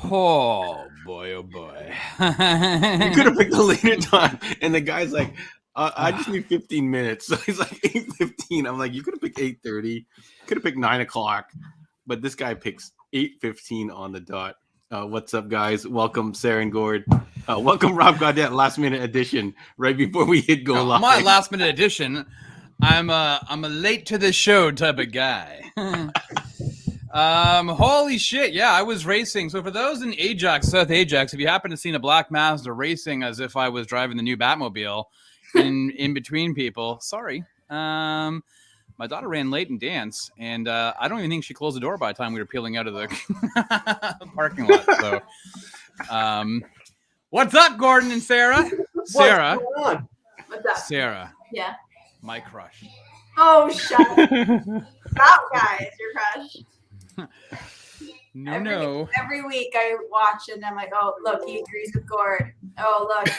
Oh boy, oh boy. You could have picked a later time. And the guy's like, I just need 15 minutes. So he's like 8:15. I'm like, you could have picked 8:30. Could have picked 9 o'clock. But this guy picks 8:15 on the dot. What's up, guys? Welcome, Sarah Gord. Welcome, Rob Gaudette, last minute edition, right before we hit go live. My last minute edition. I'm a late to the show type of guy. Holy shit, yeah, I was racing. So for those in Ajax, South Ajax, if you happen to see a black Mazda racing as if I was driving the new Batmobile in between people, sorry. My daughter ran late in dance, and I don't even think she closed the door by the time we were peeling out of the parking lot. So, what's up, Gordon and Sarah? Sarah. What's going on? What's up? Sarah. Yeah. My crush. Oh, shut up. That guy is your crush. No. Every week I watch and I'm like, oh, look, he agrees with Gord. Oh, look.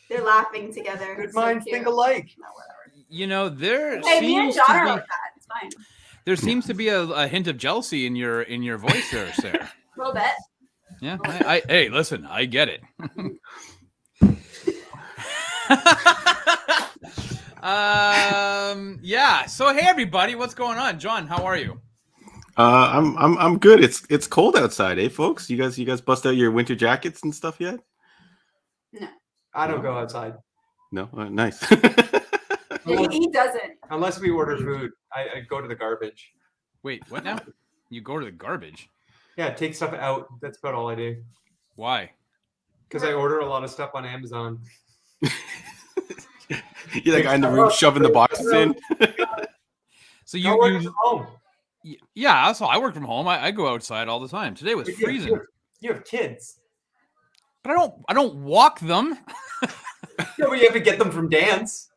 They're laughing together. Good It's so minds cute. think alike. No, whatever. You know, there Hey, me and seems John are to like be that. It's fine. there seems to be a hint of jealousy in your voice there, Sarah. A little bit. Yeah. Hey, listen, I get it. Yeah. So hey everybody, what's going on? John, how are you? I'm good. It's cold outside, eh, folks? You guys bust out your winter jackets and stuff yet? No. I don't go outside. No? Nice. He doesn't. Unless we order food. I go to the garbage. Wait, what now? You go to the garbage. Yeah, take stuff out. That's about all I do. Why? Because I order a lot of stuff on Amazon. You're the guy in the room shoving the boxes in. So I work you from home. yeah, so I work from home. I go outside all the time. Today was freezing. You have kids. But I don't walk them. Yeah, but you have to get them from dance.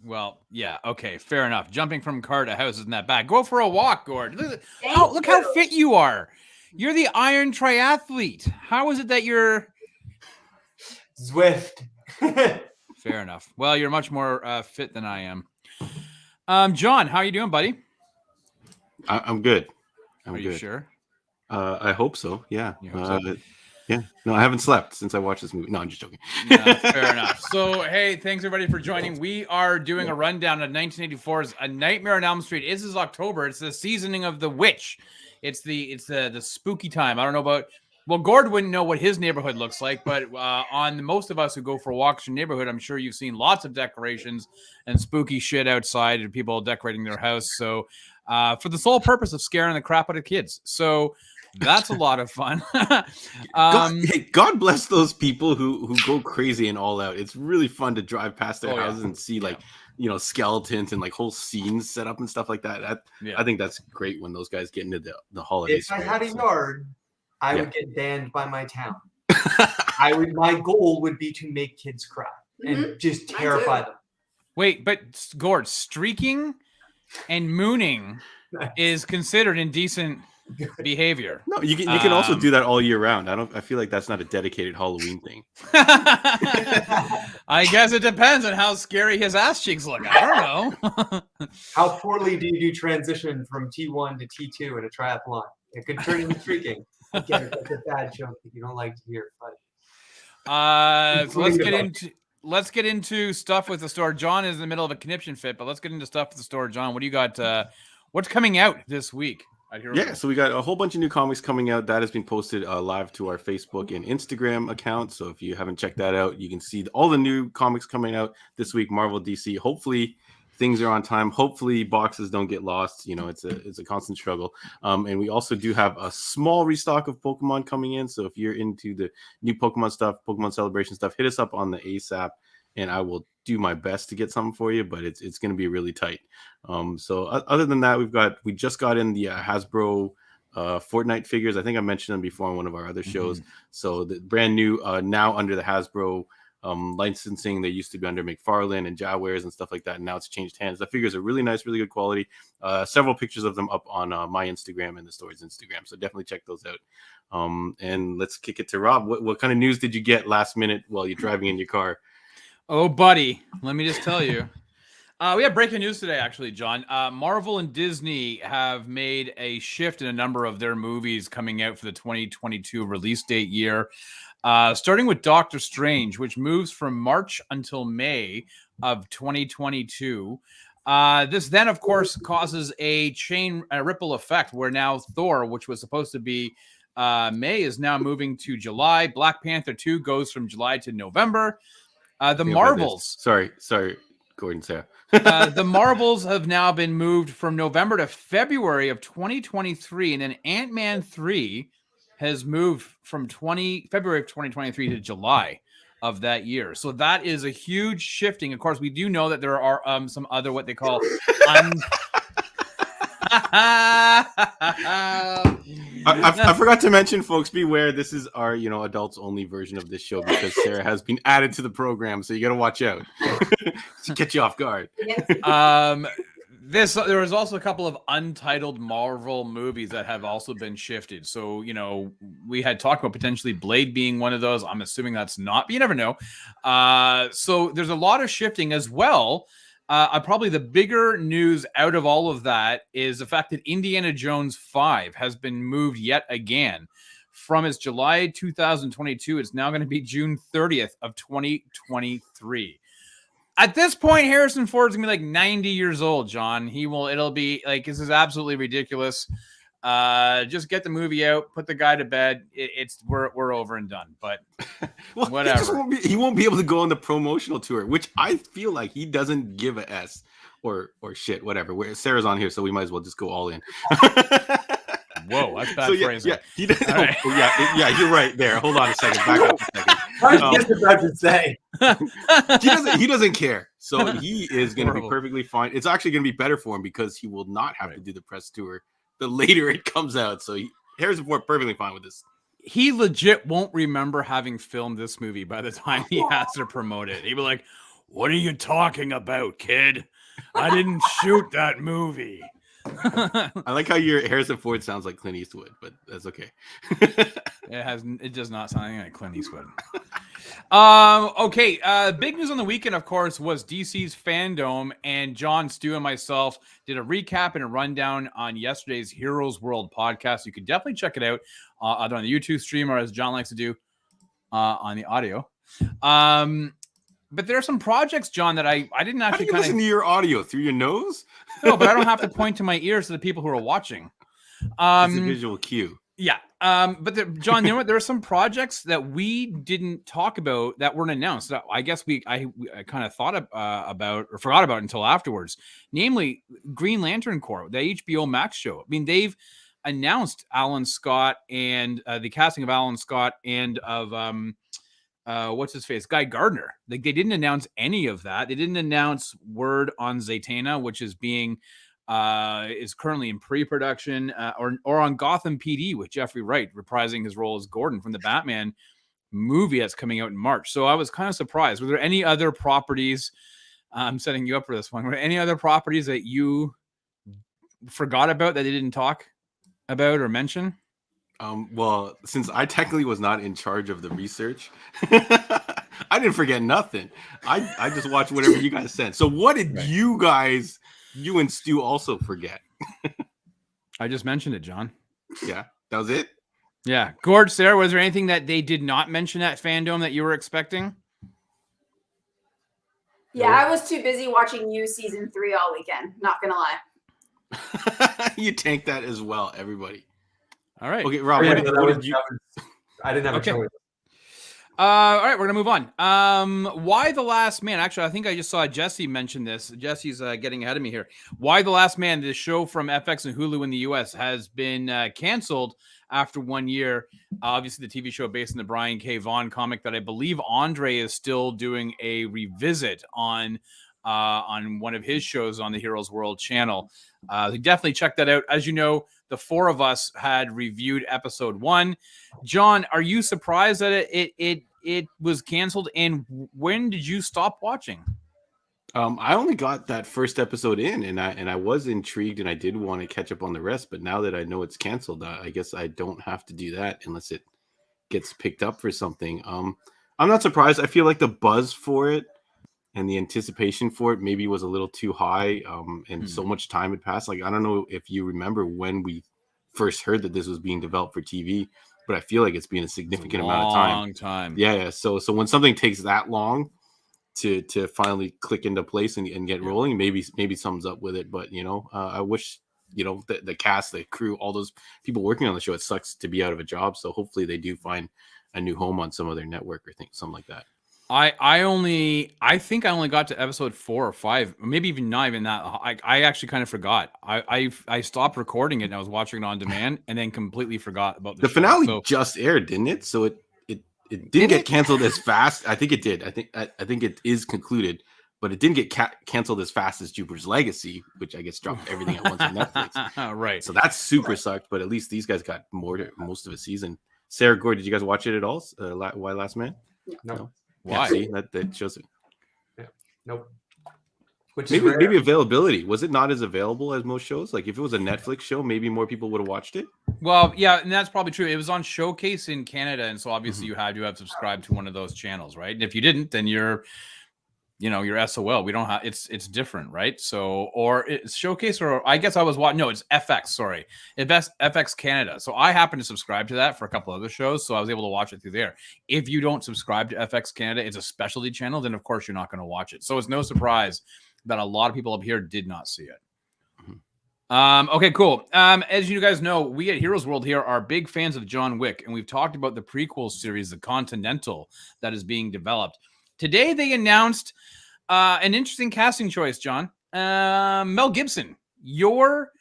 Well, yeah, okay, fair enough. Jumping from car to house isn't that bad. Go for a walk, Gord. Look how fit you are. You're the iron triathlete. How is it that you're Zwift. fair enough? Well, you're much more fit than I am. John, how you doing, buddy? I'm good. Are you sure? I hope so. Yeah. You hope so? Yeah. No, I haven't slept since I watched this movie. No, I'm just joking. Yeah, fair enough. So, hey, thanks everybody for joining. We are doing a rundown of 1984's A Nightmare on Elm Street. This is October. It's the seasoning of the witch. It's the spooky time. I don't know about. Well, Gord wouldn't know what his neighborhood looks like, but on most of us who go for walks in the neighborhood, I'm sure you've seen lots of decorations and spooky shit outside and people decorating their house. So, for the sole purpose of scaring the crap out of kids. So. That's a lot of fun. God bless those people who go crazy and all out. It's really fun to drive past their houses and see skeletons and like whole scenes set up and stuff like that. I think that's great when those guys get into the holidays. If I had a yard, I would get banned by my town. My goal would be to make kids cry and just terrify them. Wait, but Gord, streaking and mooning is considered indecent behavior. No, you can also do that all year round. I feel like that's not a dedicated Halloween thing. I guess it depends on how scary his ass cheeks look. I don't know. How poorly do you transition from T1 to T2 in a triathlon? It could turn into streaking. I get it. That's a bad joke that you don't like to hear. But so let's get into stuff with the store. John is in the middle of a conniption fit, but let's get into stuff with the store. John, what do you got? What's coming out this week? So we got a whole bunch of new comics coming out that has been posted live to our Facebook and Instagram account. So if you haven't checked that out, you can see all the new comics coming out this week. Marvel, DC. Hopefully things are on time. Hopefully boxes don't get lost. You know, it's a constant struggle. And we also do have a small restock of Pokemon coming in. So if you're into the new Pokemon stuff, Pokemon Celebration stuff, hit us up on the ASAP. And I will do my best to get something for you, but it's going to be really tight. So other than that, we just got in the Hasbro Fortnite figures. I think I mentioned them before on one of our other shows. So the brand new now under the Hasbro licensing. They used to be under McFarlane and Jawares and stuff like that, and now it's changed hands. The figures are really nice, really good quality. Several pictures of them up on my Instagram and the store's Instagram, so definitely check those out. And let's kick it to Rob. What kind of news did you get last minute while you're driving in your car? Oh, buddy, let me just tell you. We have breaking news today, actually, John. Marvel and Disney have made a shift in a number of their movies coming out for the 2022 release date year. Starting with Doctor Strange, which moves from March until May of 2022. This then, of course, causes a ripple effect where now Thor, which was supposed to be May, is now moving to July. Black Panther 2 goes from July to November. The Marvels. Sorry, Gordon, Sarah. The Marvels have now been moved from November to February of 2023, and then Ant-Man 3 has moved from February of 2023 to July of that year. So that is a huge shifting. Of course, we do know that there are some other what they call I forgot to mention, folks, beware. This is our, adults only version of this show because Sarah has been added to the program, so you got to watch out to catch you off guard. There was also a couple of untitled Marvel movies that have also been shifted. So, we had talked about potentially Blade being one of those. I'm assuming that's not, but you never know. So there's a lot of shifting as well. Probably the bigger news out of all of that is the fact that Indiana Jones 5 has been moved yet again from its July 2022. It's now going to be June 30th of 2023. At this point, Harrison Ford's going to be like 90 years old, John. It'll be like, this is absolutely ridiculous. Just get the movie out, put the guy to bed. We're over and done. But well, whatever. He won't be able to go on the promotional tour, which I feel like he doesn't give a S or shit, whatever. Sarah's on here, so we might as well just go all in. Whoa, that's bad phrasing. Yeah, he doesn't. Right. Yeah, you're right there. Hold on a second. Back up a second. I was just about to say. He doesn't care. So he is going to be perfectly fine. It's actually going to be better for him because he will not have to do the press tour the later it comes out. So Harrison Ford perfectly fine with this. He legit won't remember having filmed this movie by the time he has to promote it. He'll be like, "What are you talking about, kid? I didn't shoot that movie." I like how your Harrison Ford sounds like Clint Eastwood, but that's okay. It does not sound anything like Clint Eastwood. Okay. Big news on the weekend, of course, was DC's Fandom, and John, Stu, and myself did a recap and a rundown on yesterday's Heroes World podcast. You can definitely check it out either on the YouTube stream or, as John likes to do, on the audio. But there are some projects, John, that I didn't actually listen to your audio through your nose. No, but I don't have to point to my ears to the people who are watching. It's a visual cue. Yeah. But John, you know what? There are some projects that we didn't talk about that weren't announced. That I guess I kind of thought about or forgot about until afterwards. Namely, Green Lantern Corps, the HBO Max show. I mean, they've announced Alan Scott and the casting of Alan Scott and of what's his face, Guy Gardner. Like, they didn't announce any of that. They didn't announce word on Zatanna, which is being is currently in pre-production, or on Gotham PD with Jeffrey Wright reprising his role as Gordon from the Batman movie that's coming out in March. So I was kind of surprised. Were there any other properties? I'm setting you up for this one. Were there any other properties that you forgot about that they didn't talk about or mention? Well, since I technically was not in charge of the research, I didn't forget nothing. I just watched whatever you guys sent. So what did you and Stu also forget? I just mentioned it, John. Yeah, that was it? Yeah. Gord, Sarah, was there anything that they did not mention at Fandom that you were expecting? Yeah, I was too busy watching You season 3 all weekend. Not gonna lie. You tanked that as well, everybody. All right. Okay, Rob, what did you... I didn't have a choice. All right, we're gonna move on. Why the Last Man? Actually, I think I just saw Jesse mention this. Jesse's getting ahead of me here. Why the Last Man? The show from FX and Hulu in the U.S. has been canceled after 1 year. Obviously, the TV show based on the Brian K. Vaughan comic that I believe Andre is still doing a revisit on one of his shows on the Heroes World channel. Definitely check that out. As you know, the four of us had reviewed episode 1. John, are you surprised that it was canceled? And when did you stop watching? I only got that first episode in, and I was intrigued, and I did want to catch up on the rest. But now that I know it's canceled, I guess I don't have to do that unless it gets picked up for something. I'm not surprised. I feel like the buzz for it and the anticipation for it maybe was a little too high, and so much time had passed. Like, I don't know if you remember when we first heard that this was being developed for TV, but I feel like it's been a significant amount of time. Long time. Yeah. So when something takes that long to finally click into place and get rolling, maybe sums up with it. But I wish the cast, the crew, all those people working on the show, it sucks to be out of a job. So hopefully they do find a new home on some other network or something like that. I think I only got to episode 4 or 5, maybe even not even that. I actually kind of forgot. I stopped recording it and I was watching it on demand and then completely forgot about the show. Finale just aired, didn't it? So it didn't get canceled as fast. I think it did. I think it is concluded, but it didn't get canceled as fast as Jupiter's Legacy, which I guess dropped everything at once on Netflix. Right. So that's super sucked, but at least these guys got most of a season. Sarah Gord, did you guys watch it at all? Why Last Man? No. Why? See, that shows it. Yeah. Nope. Which maybe availability. Was it not as available as most shows? Like if it was a Netflix show, maybe more people would have watched it. Well, yeah, and that's probably true. It was on Showcase in Canada, and so obviously you had to have subscribed to one of those channels, right? And if you didn't, then you're SOL. We don't have it's different, right? So, or it's Showcase, or I guess I was watching. No, it's FX. Sorry, it's FX Canada. So I happened to subscribe to that for a couple other shows, so I was able to watch it through there. If you don't subscribe to FX Canada, it's a specialty channel. Then of course you're not going to watch it. So it's no surprise that a lot of people up here did not see it. Okay, cool. As you guys know, we at Heroes World here are big fans of John Wick, and we've talked about the prequel series, The Continental, that is being developed. Today, they announced an interesting casting choice, John. Mel Gibson, your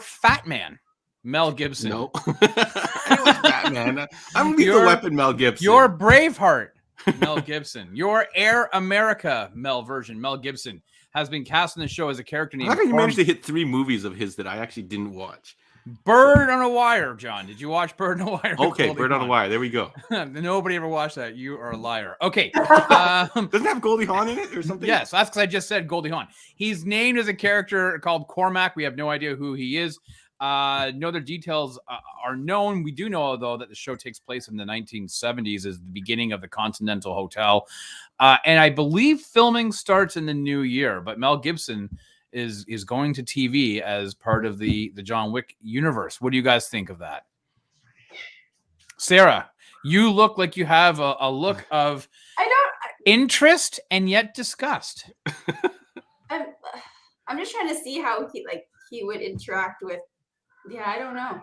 fat man, Mel Gibson. No, I was Batman. I'm Lethal Weapon, Mel Gibson. Your Braveheart, Mel Gibson. Your Air America, Mel Gibson has been cast in the show as a character named. How can you manage to hit 3 movies of his that I actually didn't watch? Bird on a Wire, John. Did you watch Bird on a Wire? Okay, Bird on a Wire. There we go. Nobody ever watched that. You are a liar. Okay. Doesn't it have Goldie Hawn in it or something? Yes, that's because I just said Goldie Hawn. He's named as a character called Cormac. We have no idea who he is. No other details are known. We do know, though, that the show takes place in the 1970s, is the beginning of the Continental Hotel. And I believe filming starts in the new year, but Mel Gibson is going to TV as part of the John Wick universe. What do you guys think of that? Sarah, you look like you have a look of interest and yet disgust. I'm just trying to see how he would interact with. Yeah, I don't know.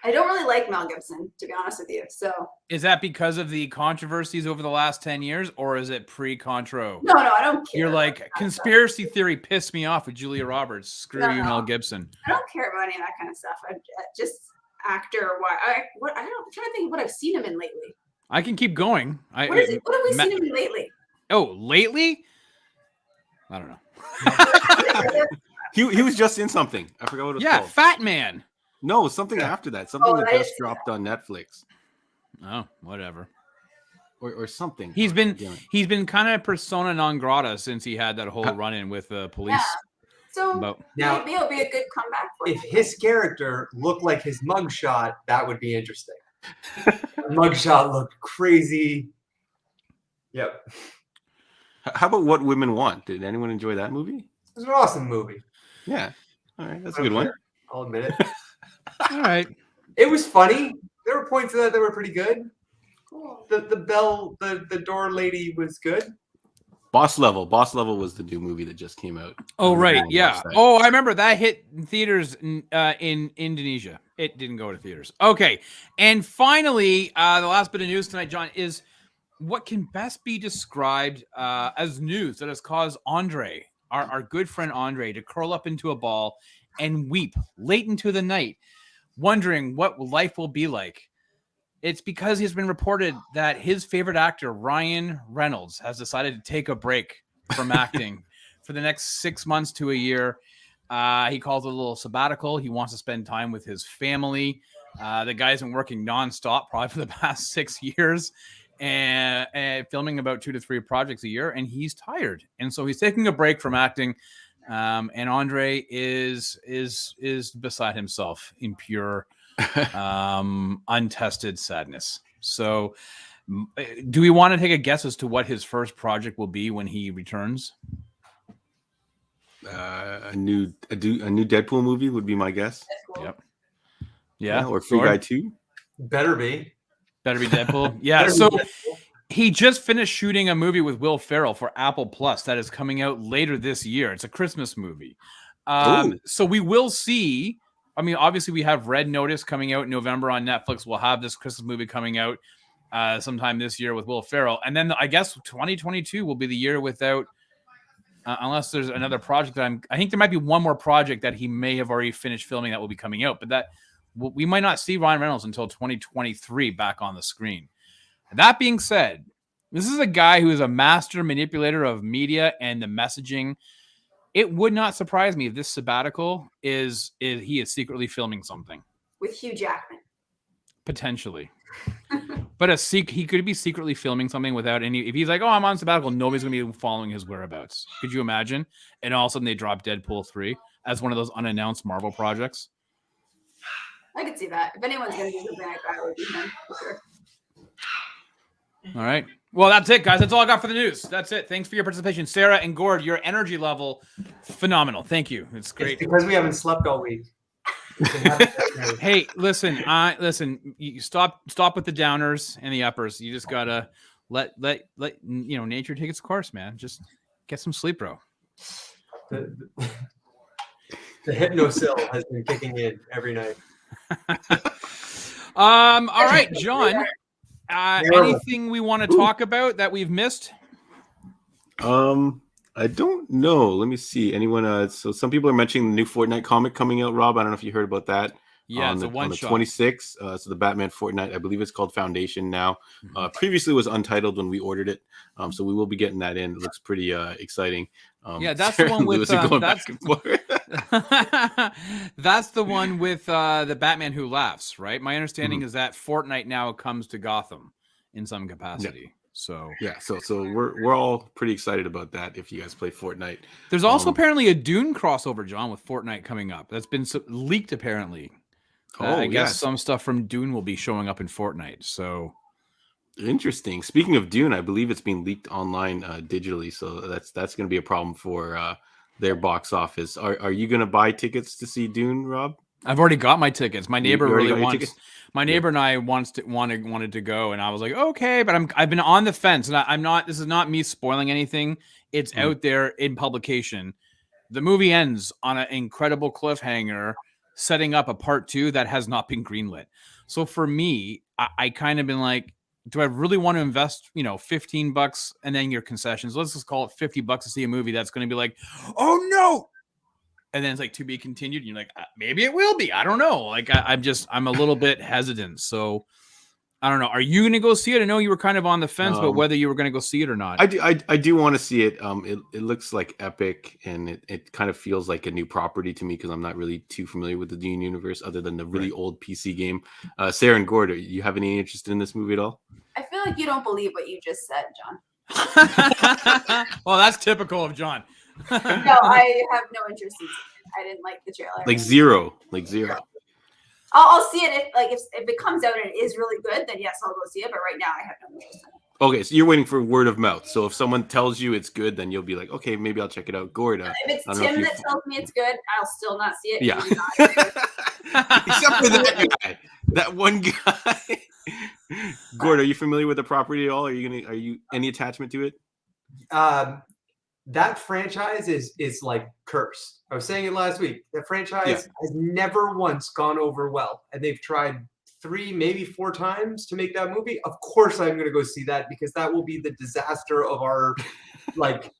I don't really like Mel Gibson, to be honest with you. So is that because of the controversies over the last 10 years, or is it pre-contro? No, I don't care. You're like, conspiracy theory pissed me off with Julia Roberts. Screw you, Mel Gibson. I don't care about any of that kind of stuff. I'm just actor. I'm trying to think of what I've seen him in lately. I can keep going. What have we seen him in lately? Oh, lately? I don't know. He was just in something. I forgot what it was called. Fat Man. No, something after that. Something that just dropped on Netflix. Oh, whatever. Or something. He's been kind of persona non grata since he had that whole run-in with the police. Yeah. So now, maybe it'll be a good comeback for him. If his character looked like his mugshot, that would be interesting. Mugshot looked crazy. Yep. How about What Women Want? Did anyone enjoy that movie? It was an awesome movie. Yeah. All right. That's a good one. I'll admit it. All right. It was funny. There were points of that were pretty good. Cool. The door lady was good. Boss Level was the new movie that just came out. Oh, right. Yeah. Oh, I remember that hit in theaters in Indonesia. It didn't go to theaters. Okay. And finally, the last bit of news tonight, John, is what can best be described as news that has caused Andre, our good friend Andre, to curl up into a ball and weep late into the night, wondering what life will be like. It's because he's been reported that his favorite actor, Ryan Reynolds, has decided to take a break from acting for the next 6 months to a year. He calls it a little sabbatical. He wants to spend time with his family. The guy's been working nonstop probably for the past 6 years and filming about 2 to 3 projects a year, and he's tired. And so he's taking a break from acting. And Andre is beside himself in pure untested sadness. So, do we want to take a guess as to what his first project will be when he returns? A new Deadpool movie would be my guess. That's cool. Yep. Yeah. Or Free Guy 2. Better be. Better be Deadpool. Yeah. Better be So Deadpool. he just finished shooting a movie with Will Ferrell for Apple Plus that is coming out later this year. It's a Christmas movie. So we will see. I mean, obviously, we have Red Notice coming out in November on Netflix. We'll have this Christmas movie coming out sometime this year with Will Ferrell. And then I guess 2022 will be the year without, unless there's another project that I think there might be one more project that he may have already finished filming that will be coming out. But that we might not see Ryan Reynolds until 2023 back on the screen. That being said, this is a guy who is a master manipulator of media and the messaging. It would not surprise me if this sabbatical is he is secretly filming something With Hugh Jackman. potentially. But he could be secretly filming something without any. If he's like, "Oh, I'm on sabbatical," nobody's gonna be following his whereabouts. Could you imagine? And all of a sudden they drop Deadpool 3 as one of those unannounced Marvel projects. I could see that. If anyone's going to do something like that, it would be him for sure. All right. Well, that's it, guys. That's all I got for the news. That's it. Thanks for your participation. Sarah and Gord, your energy level, phenomenal. Thank you. It's great. It's because we haven't slept all week. Hey, listen, you stop with the downers and the uppers. You just gotta let nature take its course, man. Just get some sleep, bro. The hypnosil has been kicking in every night. All right, John. Anything we want to talk about that we've missed? I don't know. Let me see. Anyone? So some people are mentioning the new Fortnite comic coming out. Rob, I don't know if you heard about that. Yeah, it's a on the one-shot. 26th. So the Batman Fortnite, I believe it's called Foundation now. Previously it was Untitled when we ordered it. So we will be getting that in. It looks pretty exciting. Yeah, that's the one with going back and forth. That's the one with the Batman Who Laughs, right? My understanding is that Fortnite now comes to Gotham in some capacity. Yeah. So we're all pretty excited about that. If you guys play Fortnite, there's also apparently a Dune crossover, John, with Fortnite coming up. That's been leaked apparently. I guess some stuff from Dune will be showing up in Fortnite. So interesting. Speaking of Dune, I believe it's being leaked online digitally, so that's going to be a problem for their box office. Are you going to buy tickets to see Dune, Rob? I've already got my tickets. My neighbor really wants. My neighbor and I wanted to go, and I was like, okay, but I've been on the fence, and I'm not. This is not me spoiling anything. It's out there in publication. The movie ends on an incredible cliffhanger, setting up a part 2 that has not been greenlit. So for me, I kind of been like, do I really want to invest, $15 and then your concessions? Let's just call it $50 to see a movie that's going to be like, oh no. And then it's like to be continued. And you're like, maybe it will be. I don't know. Like I'm a little bit hesitant. So I don't know. Are you going to go see it? I know you were kind of on the fence, but whether you were going to go see it or not. I do want to see it. It looks like epic, and it kind of feels like a new property to me because I'm not really too familiar with the Dune universe other than the really old PC game. Sarah and Gord, do you have any interest in this movie at all? I feel like you don't believe what you just said, John. Well, that's typical of John. No, I have no interest in it. I didn't like the trailer. Like zero. I'll see it if it comes out and it is really good, then yes, I'll go see it. But right now, I have no interest in it. Okay, so you're waiting for word of mouth. So if someone tells you it's good, then you'll be like, okay, maybe I'll check it out. Gord, if it's Tim that tells me it's good, I'll still not see it. Yeah. Except for that guy, that one guy. Gord, are you familiar with the property at all? Are you any attachment to it? That franchise is like cursed. I was saying it last week. That franchise has never once gone over well, and they've tried 3, maybe 4 times to make that movie. Of course, I'm going to go see that because that will be the disaster of our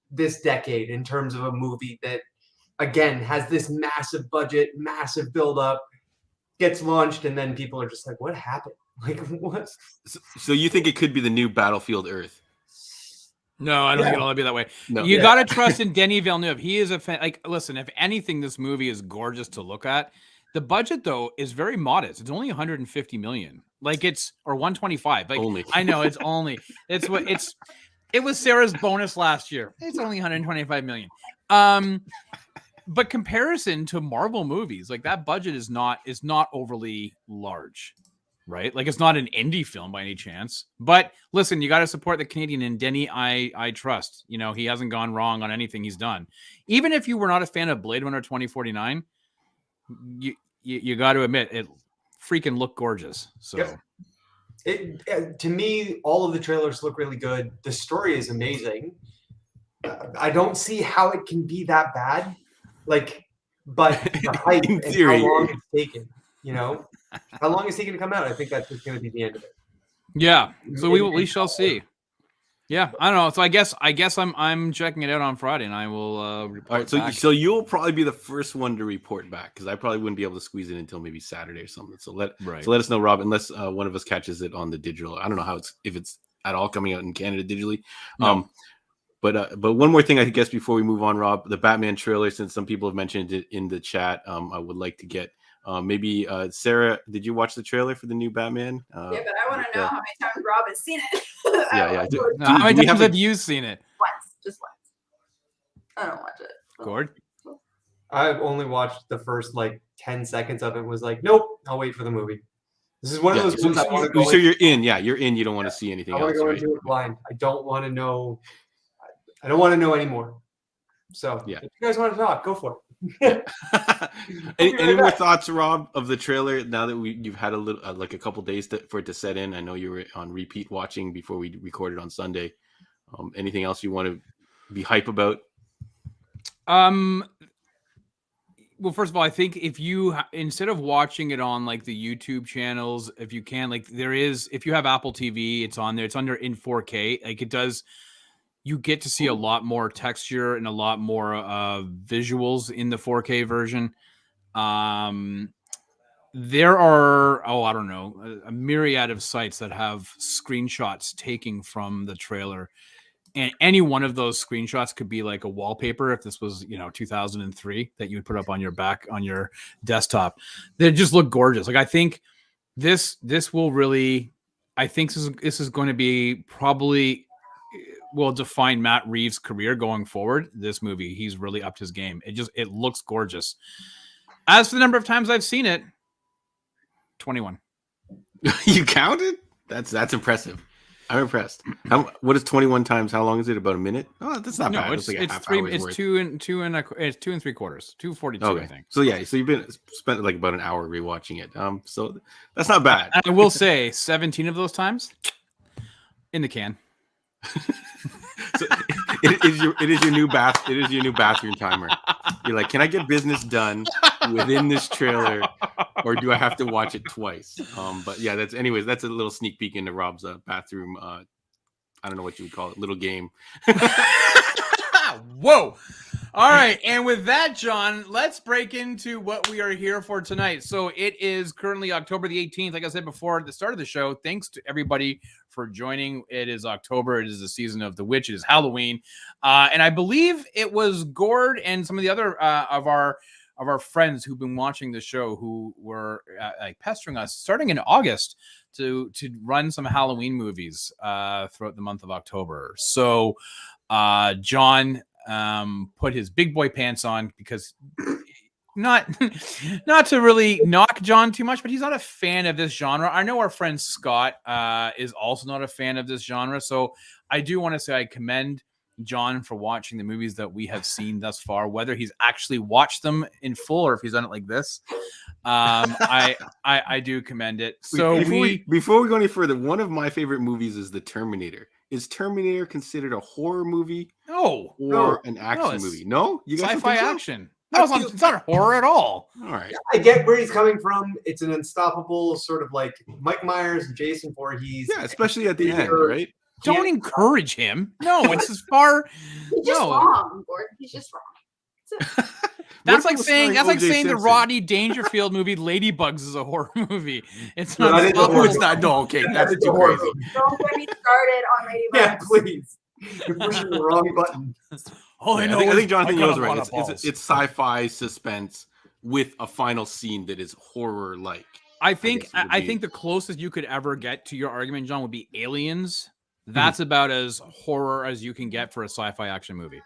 this decade in terms of a movie that again has this massive budget, massive build up, gets launched, and then people are just like, "What happened? Like what?" So you think it could be the new Battlefield Earth? No, I don't think it'll be that way. No. You got to trust in Denis Villeneuve. He is a fan. Listen, if anything, this movie is gorgeous to look at. The budget, though, is very modest. It's only 150 million. Or 125. Only. I know it was Sarah's bonus last year. It's only 125 million. But comparison to Marvel movies, that budget is not overly large. right? Like it's not an indie film by any chance. But listen, you got to support the Canadian, and Denny, I trust. You know, he hasn't gone wrong on anything he's done. Even if you were not a fan of Blade Runner 2049, you got to admit it freaking looked gorgeous. So. Yep. To me, all of the trailers look really good. The story is amazing. I don't see how it can be that bad. Like, but the hype and how long it's taken, you know, how long it's taken to come out. I think that's just going to be the end of it. Yeah. So we shall see. Yeah, I don't know. So I guess I'm checking it out on Friday, and I will report. All right, back. so you'll probably be the first one to report back because I probably wouldn't be able to squeeze it until maybe Saturday or something. So let us know, Rob, unless one of us catches it on the digital. I don't know how if it's at all coming out in Canada digitally. No. But one more thing, I guess, before we move on, Rob, the Batman trailer. Since some people have mentioned it in the chat, I would like to get. Maybe Sarah, did you watch the trailer for the new Batman? Yeah, but I want to know how many times Rob has seen it. Yeah. How many times have you seen it? Once, just once. I don't watch it. Gord? I've only watched the first like 10 seconds of it. Was like, nope, I'll wait for the movie. This is one of those ones I want to go. So you're in, you're in. You don't want to see anything I else. want to go into it blind. I don't want to know. I don't want to know anymore. So if you guys want to talk, go for it. Any more thoughts, Rob, of the trailer now that you've had a little like a couple days for it to set in? I know you were on repeat watching before we recorded on Sunday. Anything else you want to be hype about? Well, first of all, I think if you instead of watching it on like the YouTube channels, if you can, like if you have Apple TV, it's on there. It's under in 4K. Like it does. You get to see a lot more texture and a lot more visuals in the 4K version. There are, I don't know, a myriad of sites that have screenshots taken from the trailer. And any one of those screenshots could be like a wallpaper if this was, 2003 that you would put up on your desktop. They just look gorgeous. Like I think this will really, this is going to be probably will define Matt Reeves' career going forward. This movie, he's really upped his game. It looks gorgeous. As for the number of times I've seen it, 21. You counted? That's impressive. I'm impressed. What is 21 times? How long is it? About a minute? Oh, that's not bad. It's like it's 2 and 3/4. 2:42, okay. I think. So you've spent like about an hour rewatching it. So that's not bad. I will say 17 of those times in the can. So it is your new bathroom timer. You're like, can I get business done within this trailer, or do I have to watch it twice? But yeah, that's a little sneak peek into Rob's bathroom. I don't know what you would call it, little game. Whoa! All right, and with that, John, let's break into what we are here for tonight. So it is currently October the 18th. Like I said before at the start of the show, thanks to everybody for joining. It is October. It is the season of the witch. It is Halloween. And I believe it was Gord and some of the other of our friends who've been watching the show who were like pestering us starting in August to run some Halloween movies throughout the month of October. So John put his big boy pants on because not to really knock John too much, but he's not a fan of this genre. I know our friend Scott is also not a fan of this genre. So I do want to say I commend John for watching the movies that we have seen thus far, whether he's actually watched them in full or if he's done it like this. I do commend it. So before we go any further, one of my favorite movies is The Terminator. Is Terminator considered a horror movie? No. Or an action movie? No? You guys sci-fi action. No, it's not horror at all. All right. I get where he's coming from. It's an unstoppable sort of like Mike Myers and Jason Voorhees. Yeah, especially at the end, right? Don't encourage him. No, it's as far. He's just wrong, Gord. He's just wrong. That's like saying the Rodney Dangerfield movie Ladybugs is a horror movie. It's not. It's not. No, okay, that's too crazy. Don't get me started on Ladybugs. Yeah, please. You're pushing the wrong button. I think Jonathan knows right. It's sci-fi suspense with a final scene that is horror-like. I think the closest you could ever get to your argument, John, would be Aliens. That's about as horror as you can get for a sci-fi action movie.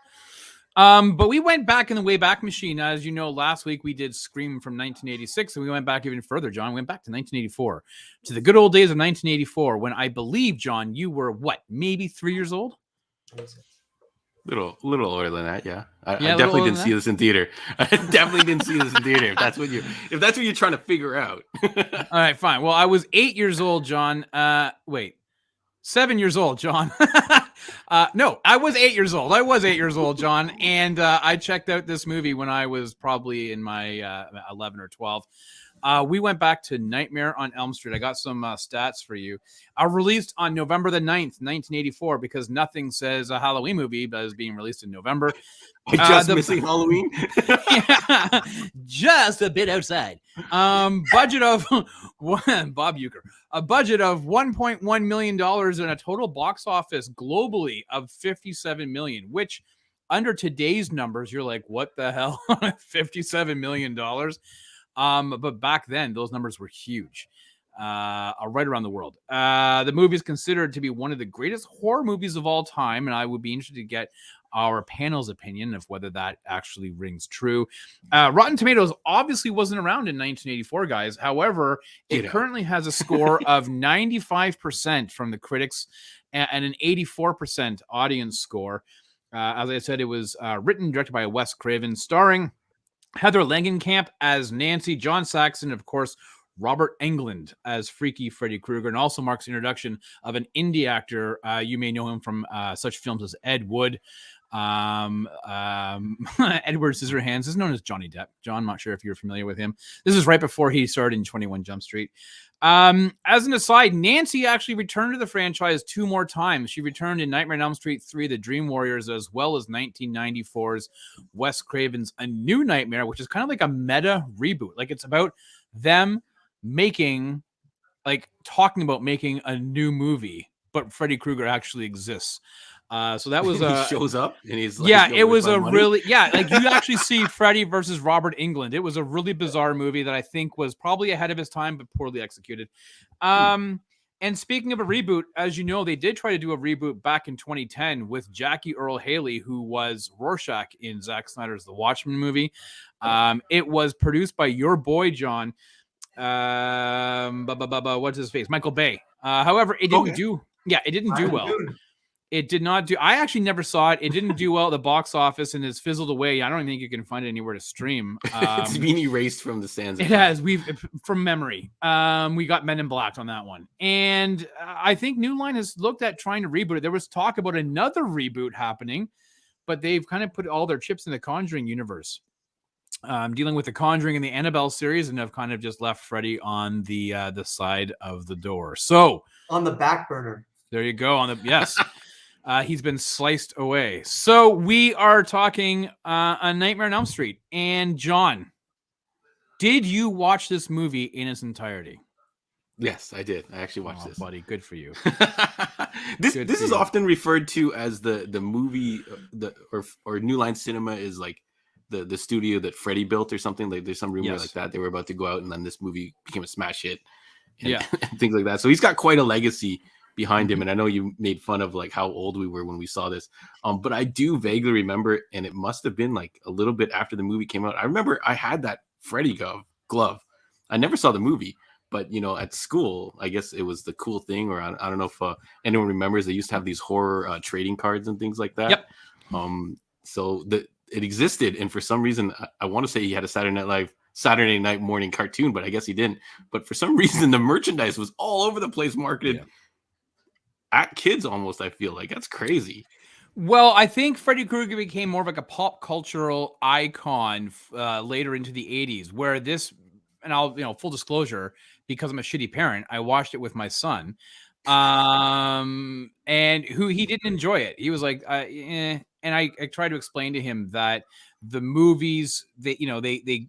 But we went back in the Wayback Machine. As you know, last week we did Scream from 1986, and we went back even further, John. We went back to 1984, to the good old days of 1984, when I believe, John, you were what, maybe 3 years old? Little older than that, yeah. I Yeah, a little definitely older didn't than see that. this in theater. I definitely didn't see this in theater. If that's what you're trying to figure out. All right, fine. Well, I was 8 years old, John. Wait, 7 years old, John. No, I was 8 years old. I was 8 years old, John, and I checked out this movie when I was probably in my 11 or 12. We went back to Nightmare on Elm Street. I got some stats for you. Released on November the 9th, 1984, because nothing says a Halloween movie but is being released in November. Missing Halloween. Yeah, just a bit outside. Budget of Bob Uecker. A budget of $1.1 million and a total box office globally of $57 million, which under today's numbers, you're like, what the hell? $57 million. But back then, those numbers were huge. Right around the world. The movie is considered to be one of the greatest horror movies of all time, and I would be interested to get our panel's opinion of whether that actually rings true. Rotten Tomatoes obviously wasn't around in 1984, guys. However, it currently has a score of 95% from the critics and an 84% audience score. As I said, it was written and directed by Wes Craven, starring Heather Langenkamp as Nancy, John Saxon, of course, Robert Englund as Freaky Freddy Krueger, and also marks the introduction of an indie actor. You may know him from such films as Ed Wood, Edward Scissorhands. Is known as Johnny Depp. John, I'm not sure if you're familiar with him. This is right before he started in 21 Jump Street. As an aside, Nancy actually returned to the franchise 2 more times. She returned in Nightmare on Elm Street 3, The Dream Warriors, as well as 1994's Wes Craven's A New Nightmare, which is kind of like a meta reboot. Like, it's about them talking about making a new movie, but Freddy Krueger actually exists. So that was he shows up and he's like, yeah, it was a money? really, yeah, like you actually see Freddy versus Robert Englund. It was a really bizarre movie that I think was probably ahead of his time, but poorly executed. And speaking of a reboot, as you know, they did try to do a reboot back in 2010 with Jackie Earle Haley, who was Rorschach in Zack Snyder's The Watchmen movie. It was produced by your boy, John. What's his face? Michael Bay. However, it didn't do well. It did not do. I actually never saw it. It didn't do well at the box office and has fizzled away. I don't even think you can find it anywhere to stream. It's been erased from the sands. It has. From memory. We got Men in Black on that one, and I think New Line has looked at trying to reboot it. There was talk about another reboot happening, but they've kind of put all their chips in the Conjuring universe. Dealing with the Conjuring and the Annabelle series, and have kind of just left Freddy on the side of the door. So on the back burner. There you go. Yes. He's been sliced away. So we are talking A Nightmare on Elm Street. And John, did you watch this movie in its entirety? Yes, I did. I actually watched this. Buddy, good for you. This is often referred to as the movie, or New Line Cinema is like the studio that Freddy built or something. Like there's some rumor like that they were about to go out, and then this movie became a smash hit, and things like that. So he's got quite a legacy behind him, and I know you made fun of like how old we were when we saw this, but I do vaguely remember, and it must have been like a little bit after the movie came out. I remember I had that Freddy glove. I never saw the movie, but at school, I guess it was the cool thing, or I don't know if anyone remembers. They used to have these horror trading cards and things like that. Yep. So it existed, and for some reason, I want to say he had a Saturday night morning cartoon, but I guess he didn't. But for some reason, the merchandise was all over the place, marketed at kids almost. I feel like that's crazy. Well, I think Freddy Krueger became more of like a pop cultural icon later into the 80s, where this, and I'll, full disclosure, because I'm a shitty parent, I watched it with my son, and he didn't enjoy it. He was like, and I tried to explain to him that the movies that, they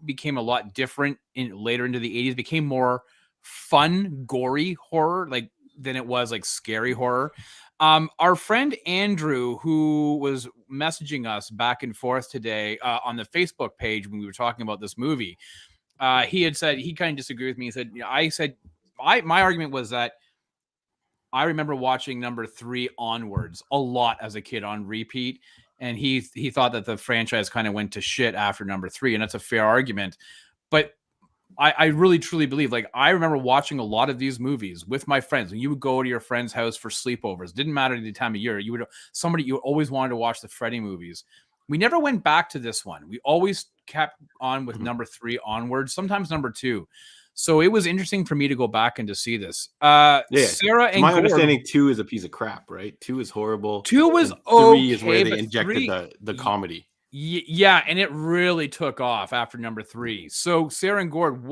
became a lot different later into the 80s, became more fun, gory horror, than it was like scary horror. Our friend Andrew, who was messaging us back and forth today on the Facebook page when we were talking about this movie, he had said he kind of disagreed with me. He said, my argument was that I remember watching number 3 onwards a lot as a kid on repeat. and he thought that the franchise kind of went to shit after number 3, and that's a fair argument. But I really truly believe, like, I remember watching a lot of these movies with my friends. When you would go to your friend's house for sleepovers, didn't matter the time of year, you always wanted to watch the Freddy movies. We never went back to this one. We always kept on with number 3 onwards, sometimes number 2. So it was interesting for me to go back and to see this. Sarah and my Gord, understanding, 2 is a piece of crap, right? 2 is horrible. 2 was and okay, 3 is where they but injected the comedy. Yeah, and it really took off after number 3. So, Sarah and Gord,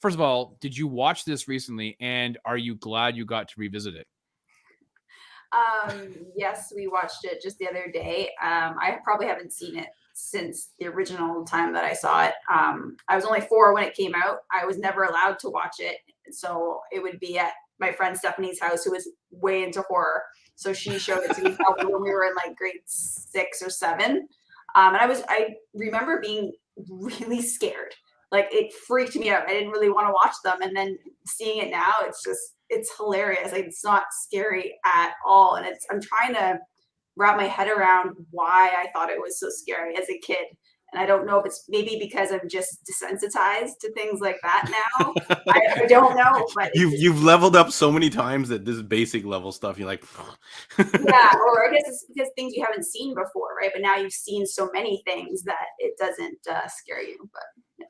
first of all, did you watch this recently, and are you glad you got to revisit it? Yes, we watched it just the other day. I probably haven't seen it since the original time that I saw it. I was only 4 when it came out. I was never allowed to watch it, so it would be at my friend Stephanie's house, who was way into horror. So she showed it to me probably when we were in like grade 6 or 7. And I remember being really scared. Like, it freaked me out. I didn't really want to watch them. And then seeing it now, it's hilarious. Like, it's not scary at all. And I'm trying to wrap my head around why I thought it was so scary as a kid. And I don't know if it's maybe because I'm just desensitized to things like that now. I don't know. But you've leveled up so many times that this basic level stuff, you're like, yeah, or I guess it's because things you haven't seen before, right? But now you've seen so many things that it doesn't scare you. But yeah.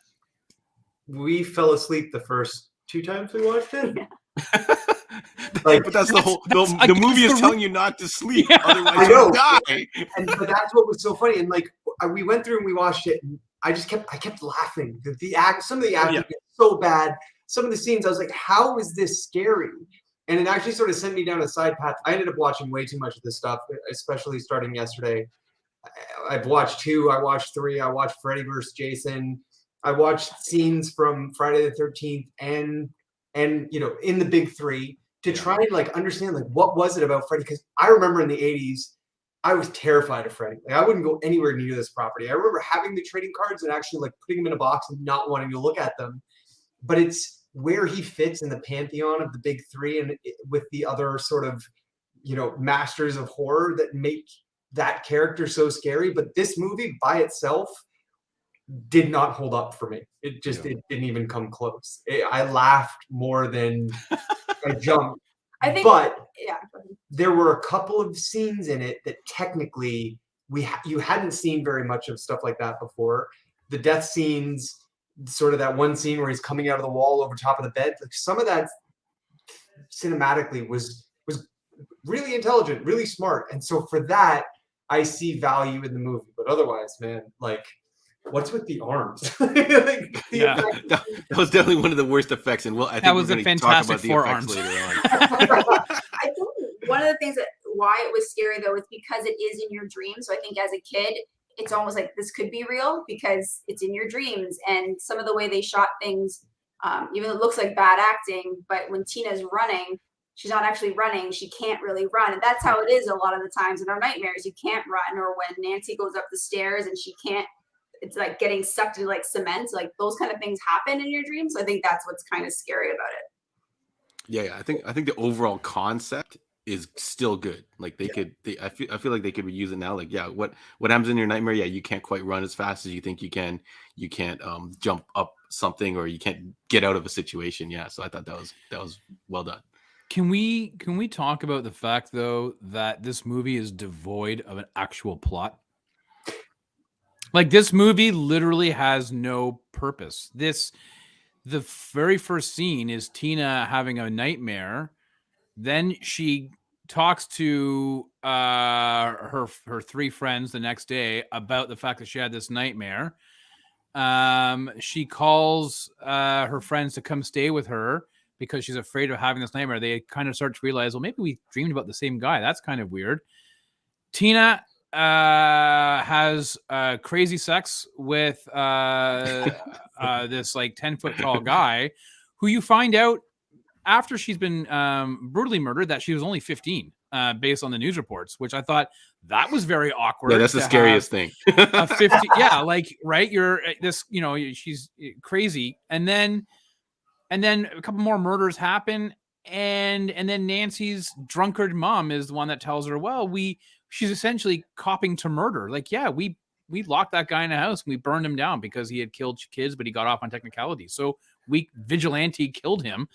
We fell asleep the first 2 times we watched it. Like, but that's the movie is telling you not to sleep, otherwise you die. But that's what was so funny. And like, we went through and we watched it, and I kept laughing. Some of the acting is so bad. Some of the scenes, I was like, how is this scary? And it actually sort of sent me down a side path. I ended up watching way too much of this stuff, especially starting yesterday. I've watched 2, I watched 3, I watched Freddy vs. Jason. I watched scenes from Friday the 13th and in the big 3 to try and like understand like what was it about Freddy, because I remember in the 80s I was terrified of Freddy. Like, I wouldn't go anywhere near this property. I remember having the trading cards and actually like putting them in a box and not wanting to look at them. But it's where he fits in the pantheon of the big 3 and with the other sort of masters of horror that make that character so scary. But this movie by itself did not hold up for me. It didn't even come close. I laughed more than I jumped. There were a couple of scenes in it that technically you hadn't seen very much of stuff like that before. The death scenes, sort of that one scene where he's coming out of the wall over top of the bed. Like, some of that cinematically was really intelligent, really smart. And so for that, I see value in the movie. But otherwise, man, like, what's with the arms? That was definitely one of the worst effects, and I think that was we're a going to talk fantastic about the effects later on. I think one of the things why it was scary though is because it is in your dreams. So I think as a kid, it's almost like this could be real because it's in your dreams, and some of the way they shot things, even though it looks like bad acting, but when Tina's running, she's not actually running. She can't really run. And that's how it is a lot of the times in our nightmares. You can't run. Or when Nancy goes up the stairs and she can't, it's like getting sucked into like cement. Like, those kind of things happen in your dreams. So I think that's what's kind of scary about it. Yeah. I think the overall concept is still good. Like, I feel like they could reuse it now. Like, what happens in your nightmare? Yeah, you can't quite run as fast as you think you can. You can't jump up something, or you can't get out of a situation. Yeah. So I thought that was well done. Can we talk about the fact though that this movie is devoid of an actual plot? Like, this movie literally has no purpose. The very first scene is Tina having a nightmare. Then she talks to her 3 friends the next day about the fact that she had this nightmare. She calls her friends to come stay with her because she's afraid of having this nightmare. They kind of start to realize, well, maybe we dreamed about the same guy. That's kind of weird. Tina has crazy sex with this like 10-foot tall guy who you find out after she's been brutally murdered that she was only 15 based on the news reports, which I thought that was very awkward. Yeah, that's the scariest thing. 50, yeah, like, right, you're this, she's crazy, and then a couple more murders happen, and then Nancy's drunkard mom is the one that tells her, well, we she's essentially copping to murder. Like, yeah, we locked that guy in a house and we burned him down because he had killed kids, but he got off on technicality. So we vigilante killed him.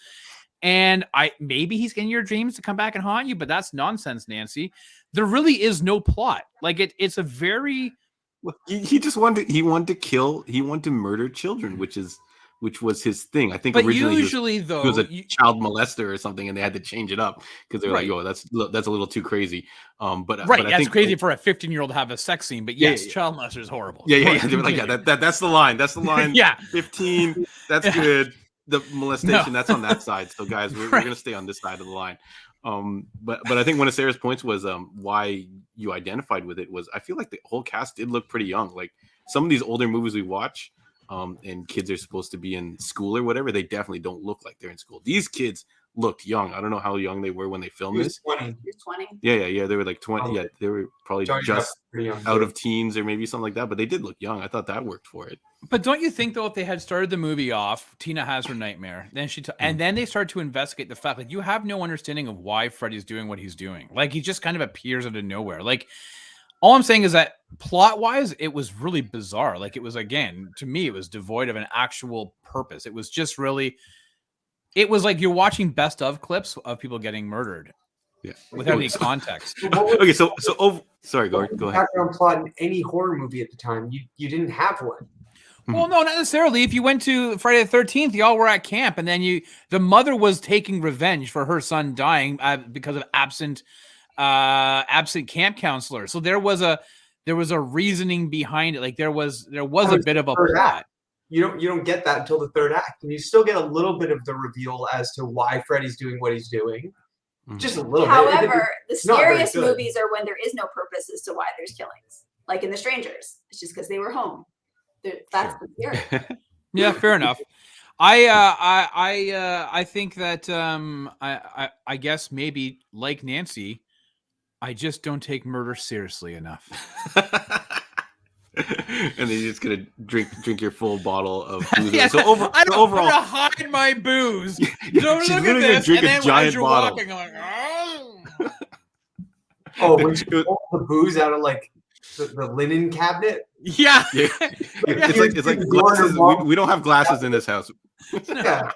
And maybe he's in your dreams to come back and haunt you, but that's nonsense, Nancy. There really is no plot. Like it's a very he just wanted he wanted to murder children, which was his thing. I think but originally usually he was a you, child molester or something, and they had to change it up because they were like, "Yo, that's a little too crazy." But right, but I that's think crazy for a 15-year-old to have a sex scene. But yes, child molester is horrible. Yeah. They were like, "Yeah, that's the line. That's the line." Yeah, 15. That's good. The molestation, that's on that side. So guys, we're gonna stay on this side of the line. But I think one of Sarah's points was why you identified with it was I feel like the whole cast did look pretty young. Like some of these older movies we watch, and kids are supposed to be in school or whatever, they definitely don't look like they're in school. These kids looked young. I don't know how young they were when they filmed this. 20. He was 20. Yeah. They were like 20. Yeah, they were probably just pretty young. out of teens or maybe something like that. But they did look young. I thought that worked for it. but don't you think though, if they had started the movie off, Tina has her nightmare, then and then they start to investigate the fact like you have no understanding of why Freddy's doing what he's doing. Like he just kind of appears out of nowhere. Like all I'm saying is that plot wise, it was really bizarre. Like it was, again, to me, it was devoid of an actual purpose. It was just really, it was like you're watching best of clips of people getting murdered. Yeah. Without any context. Okay, sorry, go ahead. Background plot in any horror movie at the time, you didn't have one. Well, no, not necessarily. If you went to Friday the 13th, y'all were at camp, and then the mother was taking revenge for her son dying because of absent camp counselor. So there was a reasoning behind it. Like there was a bit of a plot. You don't get that until the third act, and you still get a little bit of the reveal as to why Freddy's doing what he's doing. Just a little bit. However, the scariest movies are when there is no purpose as to why there's killings. Like in The Strangers, it's just because they were home. That's the scary. Yeah, fair enough. I think that I guess maybe like Nancy, I just don't take murder seriously enough. And then you're just gonna drink your full bottle of booze. Yeah, so overall, I'm gonna hide my booze. Don't look at this. Drink and a then giant as you're bottle. walking, I'm like, oh, when she pulled the booze out of like the linen cabinet. Yeah. It's like glasses. We don't have glasses in this house. Yeah.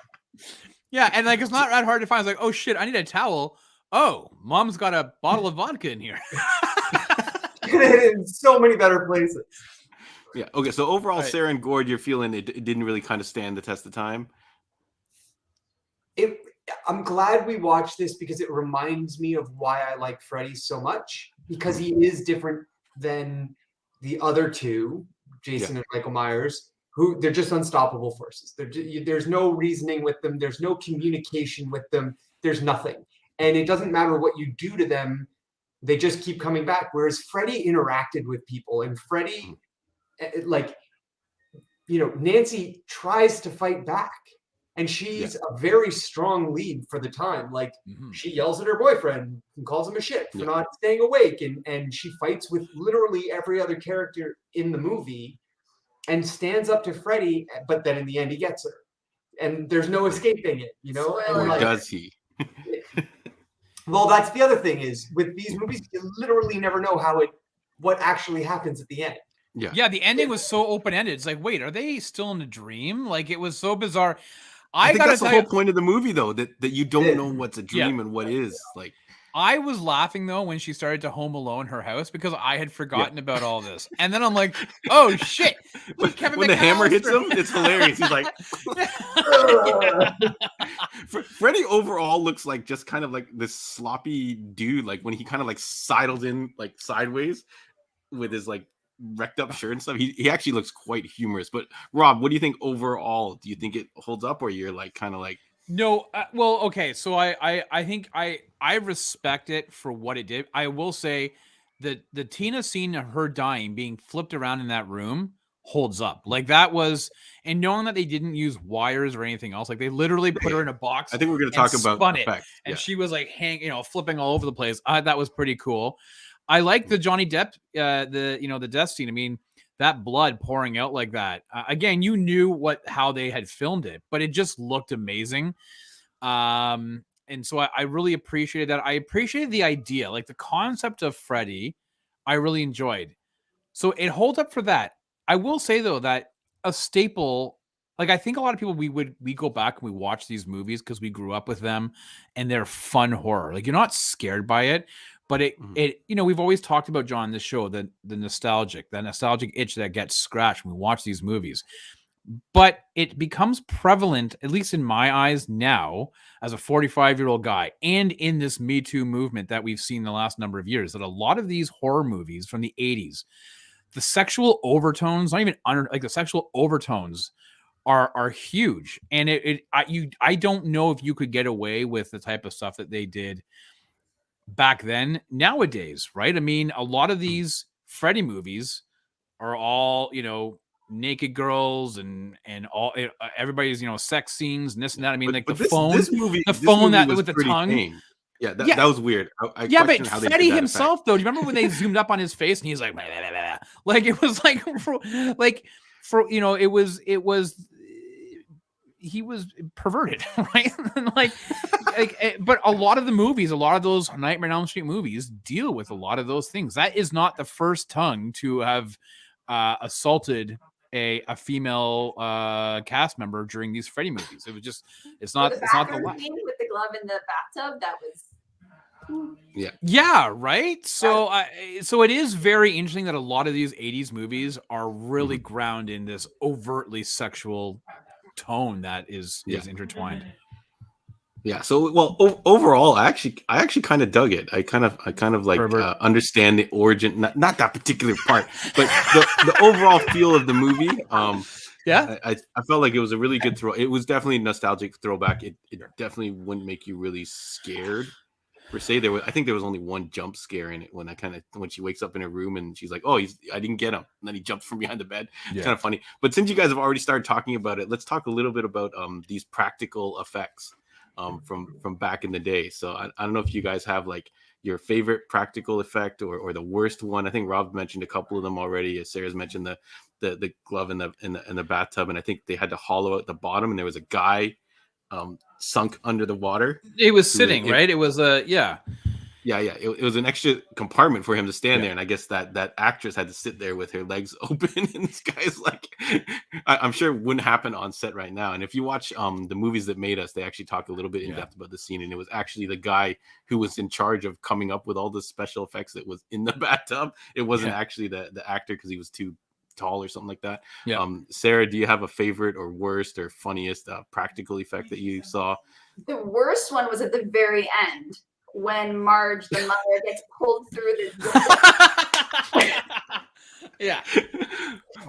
Yeah, and like it's not that hard to find. It's like, oh shit, I need a towel. Oh, mom's got a bottle of vodka in here. In so many better places. Yeah. Okay. So overall, right. Sarah and Gord, you're feeling it didn't really kind of stand the test of time. I'm glad we watched this because it reminds me of why I like Freddy so much, because he is different than the other two, Jason and Michael Myers, who they're just unstoppable forces. There's no reasoning with them. There's no communication with them. There's nothing. And it doesn't matter what you do to them. They just keep coming back. Whereas Freddy interacted with people, and Freddy, Nancy tries to fight back, and she's a very strong lead for the time. Like she yells at her boyfriend and calls him a shit for not staying awake, and she fights with literally every other character in the movie, and stands up to Freddy. But then in the end, he gets her, and there's no escaping it. Or does he? Well, that's the other thing is with these movies, you literally never know what actually happens at the end. Yeah, the ending was so open-ended. It's like, wait, are they still in a dream? Like it was so bizarre. I think that's the whole point of the movie, though, that you don't know what's a dream and what is. Like I was laughing though when she started to Home Alone her house because I had forgotten about all this, and then I'm like, oh shit! When the hammer hits him, it's hilarious. He's like, Freddy overall looks like just kind of like this sloppy dude. Like when he kind of like sidles in like sideways with his like wrecked up shirt and stuff. He actually looks quite humorous. But Rob, what do you think overall? Do you think it holds up, or you're like kind of like? No, well, okay. So I think I respect it for what it did. I will say that the Tina scene of her dying, being flipped around in that room, holds up. Like that was, and knowing that they didn't use wires or anything else, like they literally put her in a box. I think we're going to talk about the effect. And she was like flipping all over the place. That was pretty cool. I like the Johnny Depp, the death scene. I mean, that blood pouring out like that. Again, you knew how they had filmed it, but it just looked amazing. And so I really appreciated that. I appreciated the idea, like the concept of Freddy I really enjoyed. So it holds up for that. I will say though that a staple, like I think a lot of people we go back and we watch these movies because we grew up with them and they're fun horror. Like you're not scared by it, but it we've always talked about, John, this show, the nostalgic itch that gets scratched when we watch these movies. But it becomes prevalent, at least in my eyes now, as a 45-year-old guy, and in this Me Too movement that we've seen the last number of years, that a lot of these horror movies from the 80s, the sexual overtones, not even like the sexual overtones are huge. And I don't know if you could get away with the type of stuff that they did back then nowadays, right? I mean, a lot of these Freddy movies are all, naked girls and all everybody's, sex scenes and this and that. I mean, like this movie that was with the pretty tongue. tame. Yeah, that was weird. I Yeah, but question how they did Freddy that himself, effect. though, do you remember when they zoomed up on his face and he's like, blah, blah, blah, blah. Like it was like, he was perverted, right? But a lot of the movies, a lot of those Nightmare on Elm Street movies deal with a lot of those things. That is not the first tongue to have assaulted a female cast member during these Freddy movies. It's not the scene with the glove in the bathtub. That was. Yeah, right. So so it is very interesting that a lot of these 80s movies are really ground in this overtly sexual tone that is intertwined. Yeah. So, well, overall, I actually kind of dug it. I kind of like understand the origin, not that particular part, but the overall feel of the movie. I felt like it was a really good throw. It was definitely a nostalgic throwback. It definitely wouldn't make you really scared per se. I think there was only one jump scare in it when she wakes up in her room and she's like, "Oh, I didn't get him," and then he jumps from behind the bed. It's kind of funny. But since you guys have already started talking about it, let's talk a little bit about these practical effects from back in the day. So I don't know if you guys have like your favorite practical effect or the worst one. I think Rob mentioned a couple of them already. Sarah's mentioned the glove in the bathtub, and I think they had to hollow out the bottom, and there was a guy sunk under the water. It was sitting, right? It was it was an extra compartment for him to stand there, and I guess that actress had to sit there with her legs open, and this guy's like, I'm sure it wouldn't happen on set right now. And if you watch the movies that made us, they actually talk a little bit in depth about the scene, and it was actually the guy who was in charge of coming up with all the special effects that was in the bathtub. It wasn't actually the actor because he was too tall or something like that. Sarah, do you have a favorite or worst or funniest practical effect that you saw? The worst one was at the very end when Marge, the mother, gets pulled through the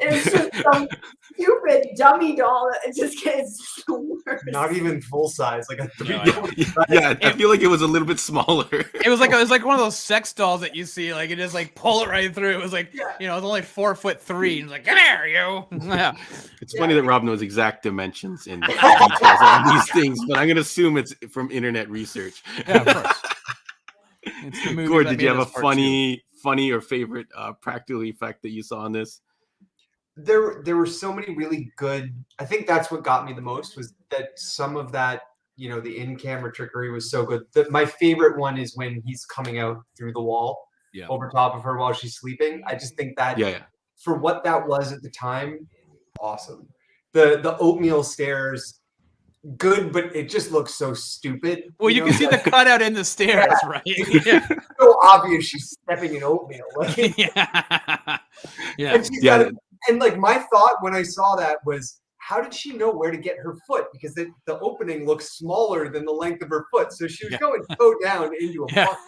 it's just some stupid dummy doll. It just gets the worst. Not even full size, like a 3D. I feel like it was a little bit smaller. It was like one of those sex dolls that you see, like it just like pull it right through. It was like it's only 4'3", and like, come here, you. It's funny that Rob knows exact dimensions and details on these things, but I'm gonna assume it's from internet research. Yeah, of course. It's the movie. Gord, did you have a funny or favorite practical effect that you saw in this? There were so many really good. I think that's what got me the most, was that some of that, the in-camera trickery was so good. My favorite one is when he's coming out through the wall over top of her while she's sleeping. I just think that for what that was at the time, awesome. The oatmeal stairs, good, but it just looks so stupid. Well, you can see the cutout in the stairs, right? Yeah. So obvious she's stepping in oatmeal. Like, And like my thought when I saw that was, how did she know where to get her foot? Because the opening looks smaller than the length of her foot. So she was going toe down into a bucket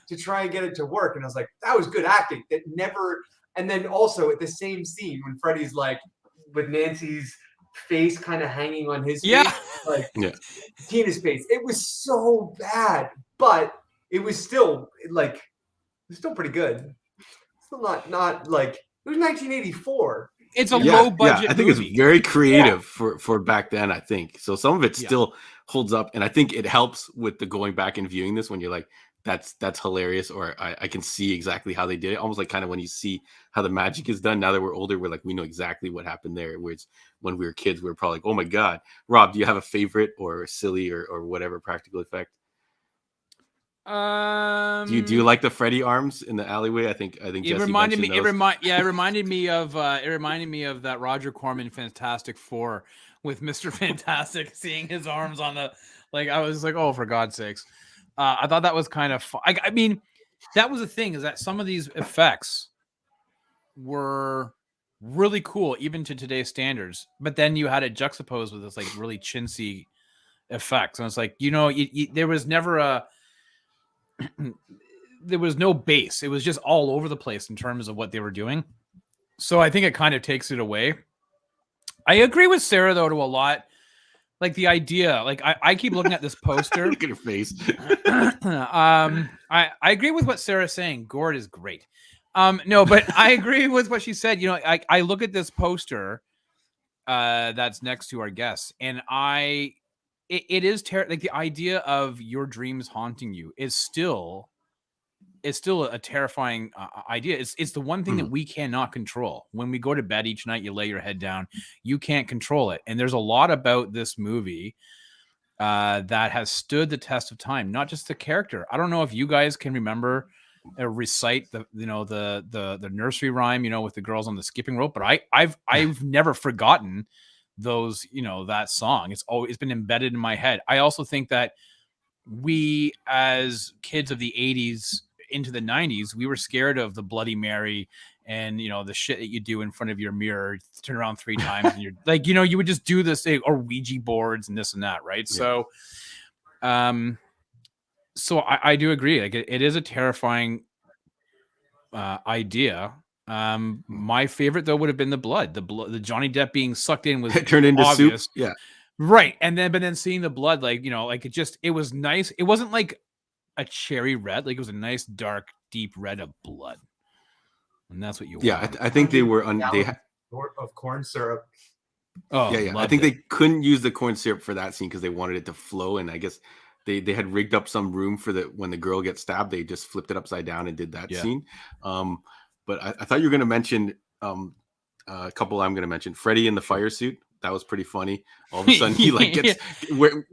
to try and get it to work. And I was like, that was good acting. That never. And then also at the same scene when Freddy's like with Nancy's face kind of hanging on his face, like Tina's face. It was so bad, but it was still pretty good. Still not like, it was 1984. It's a low budget. I think movie. It's very creative for back then. I think so. Some of it still holds up, and I think it helps with the going back and viewing this when you're like, that's hilarious, or I can see exactly how they did it. Almost like kind of when you see how the magic is done. Now that we're older, we're like, we know exactly what happened there. Whereas when we were kids, we were probably like, oh my god. Rob, do you have a favorite or silly or whatever practical effect? Do you like the Freddy arms in the alleyway? I think It Jesse reminded me. mentioned those. It reminded me of. It reminded me of that Roger Corman Fantastic Four with Mr. Fantastic seeing his arms on the. Like I was like, oh, for God's sakes! I thought that was kind of. I mean, that was the thing is that some of these effects were really cool even to today's standards, but then you had it juxtaposed with this like really chintzy effects, and it's like there was never a. There was no base. It was just all over the place in terms of what they were doing. So I think it kind of takes it away. I agree with Sarah though to a lot. Like the idea, like I keep looking at this poster. Look at her face. I agree with what Sarah's saying. Gord is great. No, but I agree with what she said. I look at this poster that's next to our guests, and it is like the idea of your dreams haunting you is still a terrifying idea. It's the one thing that we cannot control. When we go to bed each night, you lay your head down, you can't control it. And there's a lot about this movie that has stood the test of time, not just the character. I don't know if you guys can remember recite the nursery rhyme, with the girls on the skipping rope, but I've never forgotten those, that song. It's been embedded in my head. I also think that we as kids of the 80s into the 90s, we were scared of the Bloody Mary and the shit that you do in front of your mirror, turn around 3 times and you're like, you would just do this or Ouija boards and this and that, right? Yeah. So I do agree. Like it is a terrifying idea. My favorite though would have been the Johnny Depp being sucked in was turned into obvious. soup. Yeah. Right. And then seeing the blood, like, it was nice. It wasn't like a cherry red, like it was a nice dark deep red of blood, and that's what you want. I think they were of corn syrup. Oh yeah. I think they couldn't use the corn syrup for that scene because they wanted it to flow, and I guess they had rigged up some room for when the girl gets stabbed, they just flipped it upside down and did that scene. But I thought you were going to mention a couple. I'm going to mention Freddy in the fire suit. That was pretty funny. All of a sudden, he like gets where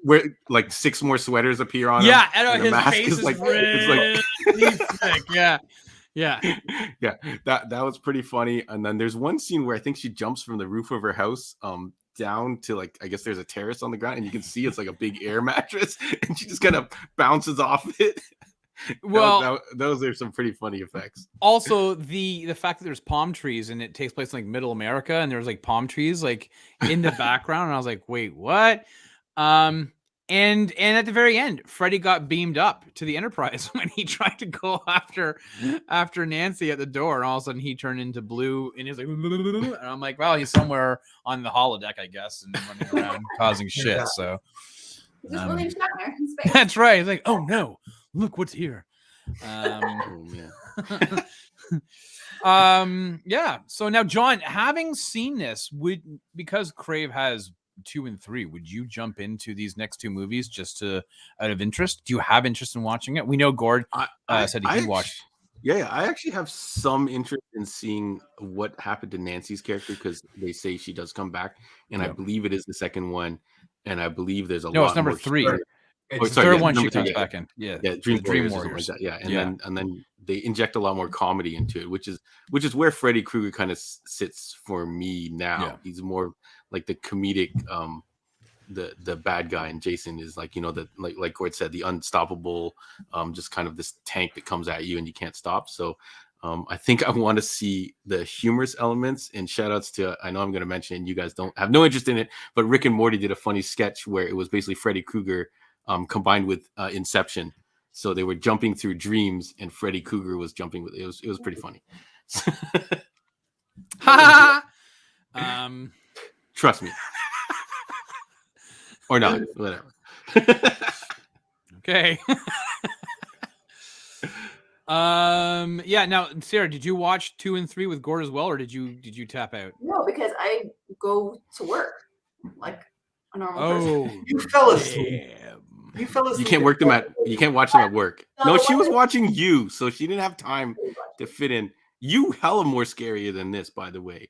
like 6 more sweaters appear on him. Yeah, and his mask face is like it's like yeah. That was pretty funny. And then there's one scene where I think she jumps from the roof of her house down to like I guess there's a terrace on the ground, and you can see it's like a big air mattress, and she just kind of bounces off it. Well, those are some pretty funny effects. Also, the fact that there's palm trees and it takes place in like middle America, and there's like palm trees like in the background, and I was like, wait, what? And at the very end, Freddy got beamed up to the Enterprise when he tried to go after Nancy at the door, and all of a sudden he turned into blue, and he's like, and I'm like, well, he's somewhere on the holodeck, I guess, and running around causing shit. So William Shatner in space. That's right. He's like, oh no. Look what's here. Yeah. So now, John, having seen this, because Crave has 2 and 3, would you jump into these next 2 movies just out of interest? Do you have interest in watching it? We know Gord said he watched. Yeah, I actually have some interest in seeing what happened to Nancy's character because they say she does come back, and I believe it is the second one, and I believe there's a lot. No, it's number 3. It's the third one she comes back in. Yeah, Dream Warriors. Like that. Yeah, and then they inject a lot more comedy into it, which is where Freddy Krueger kind of sits for me now. Yeah. He's more like the comedic, the bad guy, and Jason is like like Gord said, the unstoppable, just kind of this tank that comes at you and you can't stop. So I think I want to see the humorous elements, and shout outs to, I know I'm going to mention it and you guys don't have no interest in it, but Rick and Morty did a funny sketch where it was basically Freddy Krueger combined with Inception. So they were jumping through dreams and Freddy Krueger was jumping with it. It was pretty funny. Trust me. Or not, whatever. Okay. Yeah, now Sarah, did you watch 2 and 3 with Gord as well, or did you tap out? No, because I go to work like a normal person. You fell asleep. You can't watch them at work. No, she was watching you, so she didn't have time to fit in. You hella more scarier than this, by the way.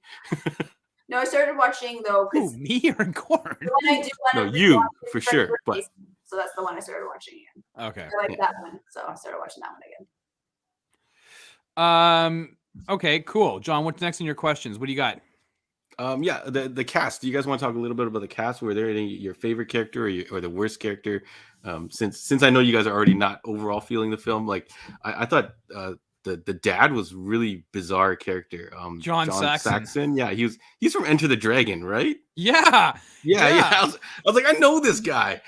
No, I started watching though. Me or Gord? No, you for sure. But So that's the one I started watching again. Okay. I like that one, so I started watching that one again. Okay, cool. John, what's next in your questions? What do you got? Yeah, the cast. Do you guys want to talk a little bit about the cast? Were there any your favorite character or the worst character? Since I know you guys are already not overall feeling the film, like I thought the dad was really bizarre character. John Saxon. Yeah, he's from Enter the Dragon, right? Yeah. Yeah. I was like, I know this guy.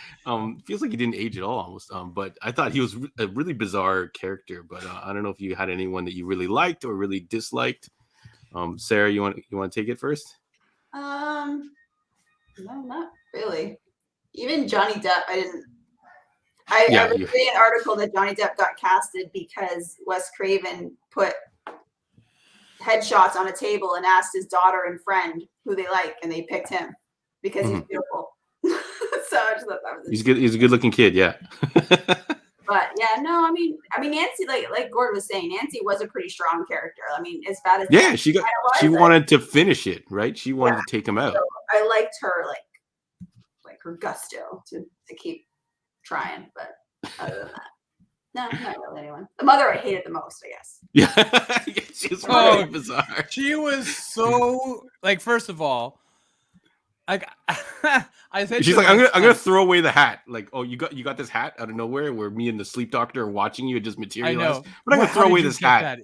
Feels like he didn't age at all, almost. But I thought he was a really bizarre character. But I don't know if you had anyone that you really liked or really disliked. Sarah, you want to take it first? No, not really. Even Johnny Depp, I didn't. I read an article that Johnny Depp got casted because Wes Craven put headshots on a table and asked his daughter and friend who they like, and they picked him because he's beautiful. So I just thought that was he's good. He's a good-looking kid, yeah. But yeah, no, I mean, Nancy, like Gord was saying, Nancy was a pretty strong character. I mean, as bad as she wanted to finish it, right? She wanted to take him out. So I liked her, like her gusto to keep trying. But other than that, no, not really anyone. The mother I hated the most, I guess. Yeah, she was really bizarre. She was so like. First of all, like I said, she's like, I'm gonna throw away the hat. Like, oh, you got this hat out of nowhere, where me and the sleep doctor are watching you. It just materialized. But I'm gonna throw away this hat.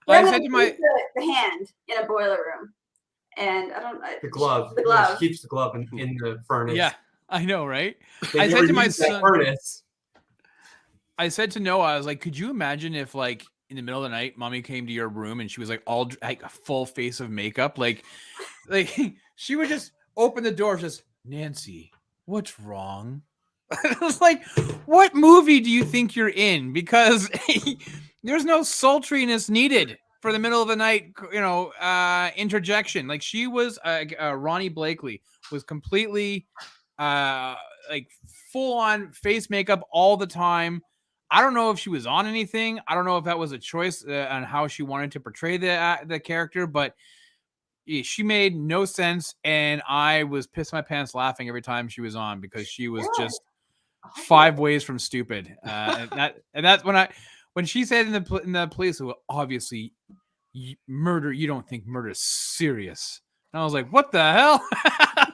I said to my the hand in a boiler room, and I don't the glove. The glove. She keeps the glove in the furnace. Yeah, I know, right? I said to my son, furnace. I said to Noah, I was like, could you imagine if like in the middle of the night, mommy came to your room and she was like all like a full face of makeup, like she would just open the door, just Nancy, what's wrong? I was like, what movie do you think you're in? Because there's no sultriness needed for the middle of the night, interjection. Like she was, Ronnie Blakely was completely like full on face makeup all the time. I don't know if she was on anything. I don't know if that was a choice on how she wanted to portray the character, but she made no sense, and I was pissed my pants laughing every time she was on because she was just 5 ways from stupid. And that's when she said in the police, well, obviously murder. You don't think murder is serious? And I was like, what the hell?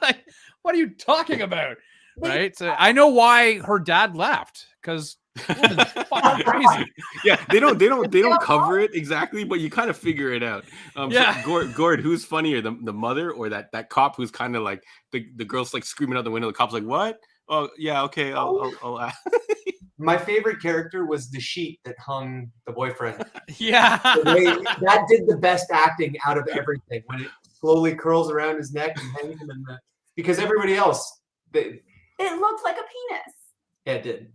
Like, what are you talking about? Right? So I know why her dad left because. Fucking crazy. Yeah, they don't cover it exactly, but you kind of figure it out. Yeah. So Gord, who's funnier, the mother or that cop who's kind of like the girl's like screaming out the window, the cop's like, what? Oh yeah, okay, I'll My favorite character was the sheet that hung the boyfriend. Yeah, that did the best acting out of everything when it slowly curls around his neck and hangs him because everybody else it looked like a penis. Yeah, it did.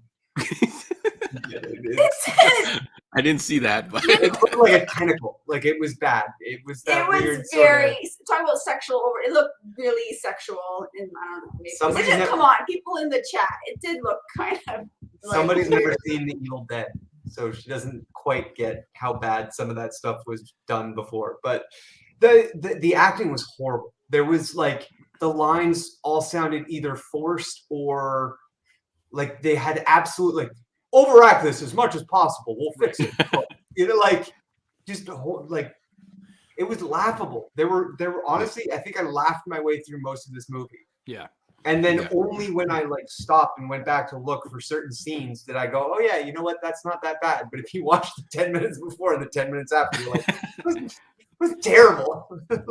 I didn't see that, but it looked like a tentacle. Like it was bad. It was that weird. Very talking about sexual. It looked really sexual, and I don't know. Come on, people in the chat. It did look kind of. Somebody's never seen The Evil Dead, so she doesn't quite get how bad some of that stuff was done before. But the acting was horrible. There was like the lines all sounded either forced or. Like they had absolutely overact this as much as possible. We'll fix it. Like just like it was laughable. There were honestly, I think I laughed my way through most of this movie. Yeah. And then only when I like stopped and went back to look for certain scenes did I go, oh yeah, you know what? That's not that bad. But if you watch the 10 minutes before and the 10 minutes after, you're like, it was terrible.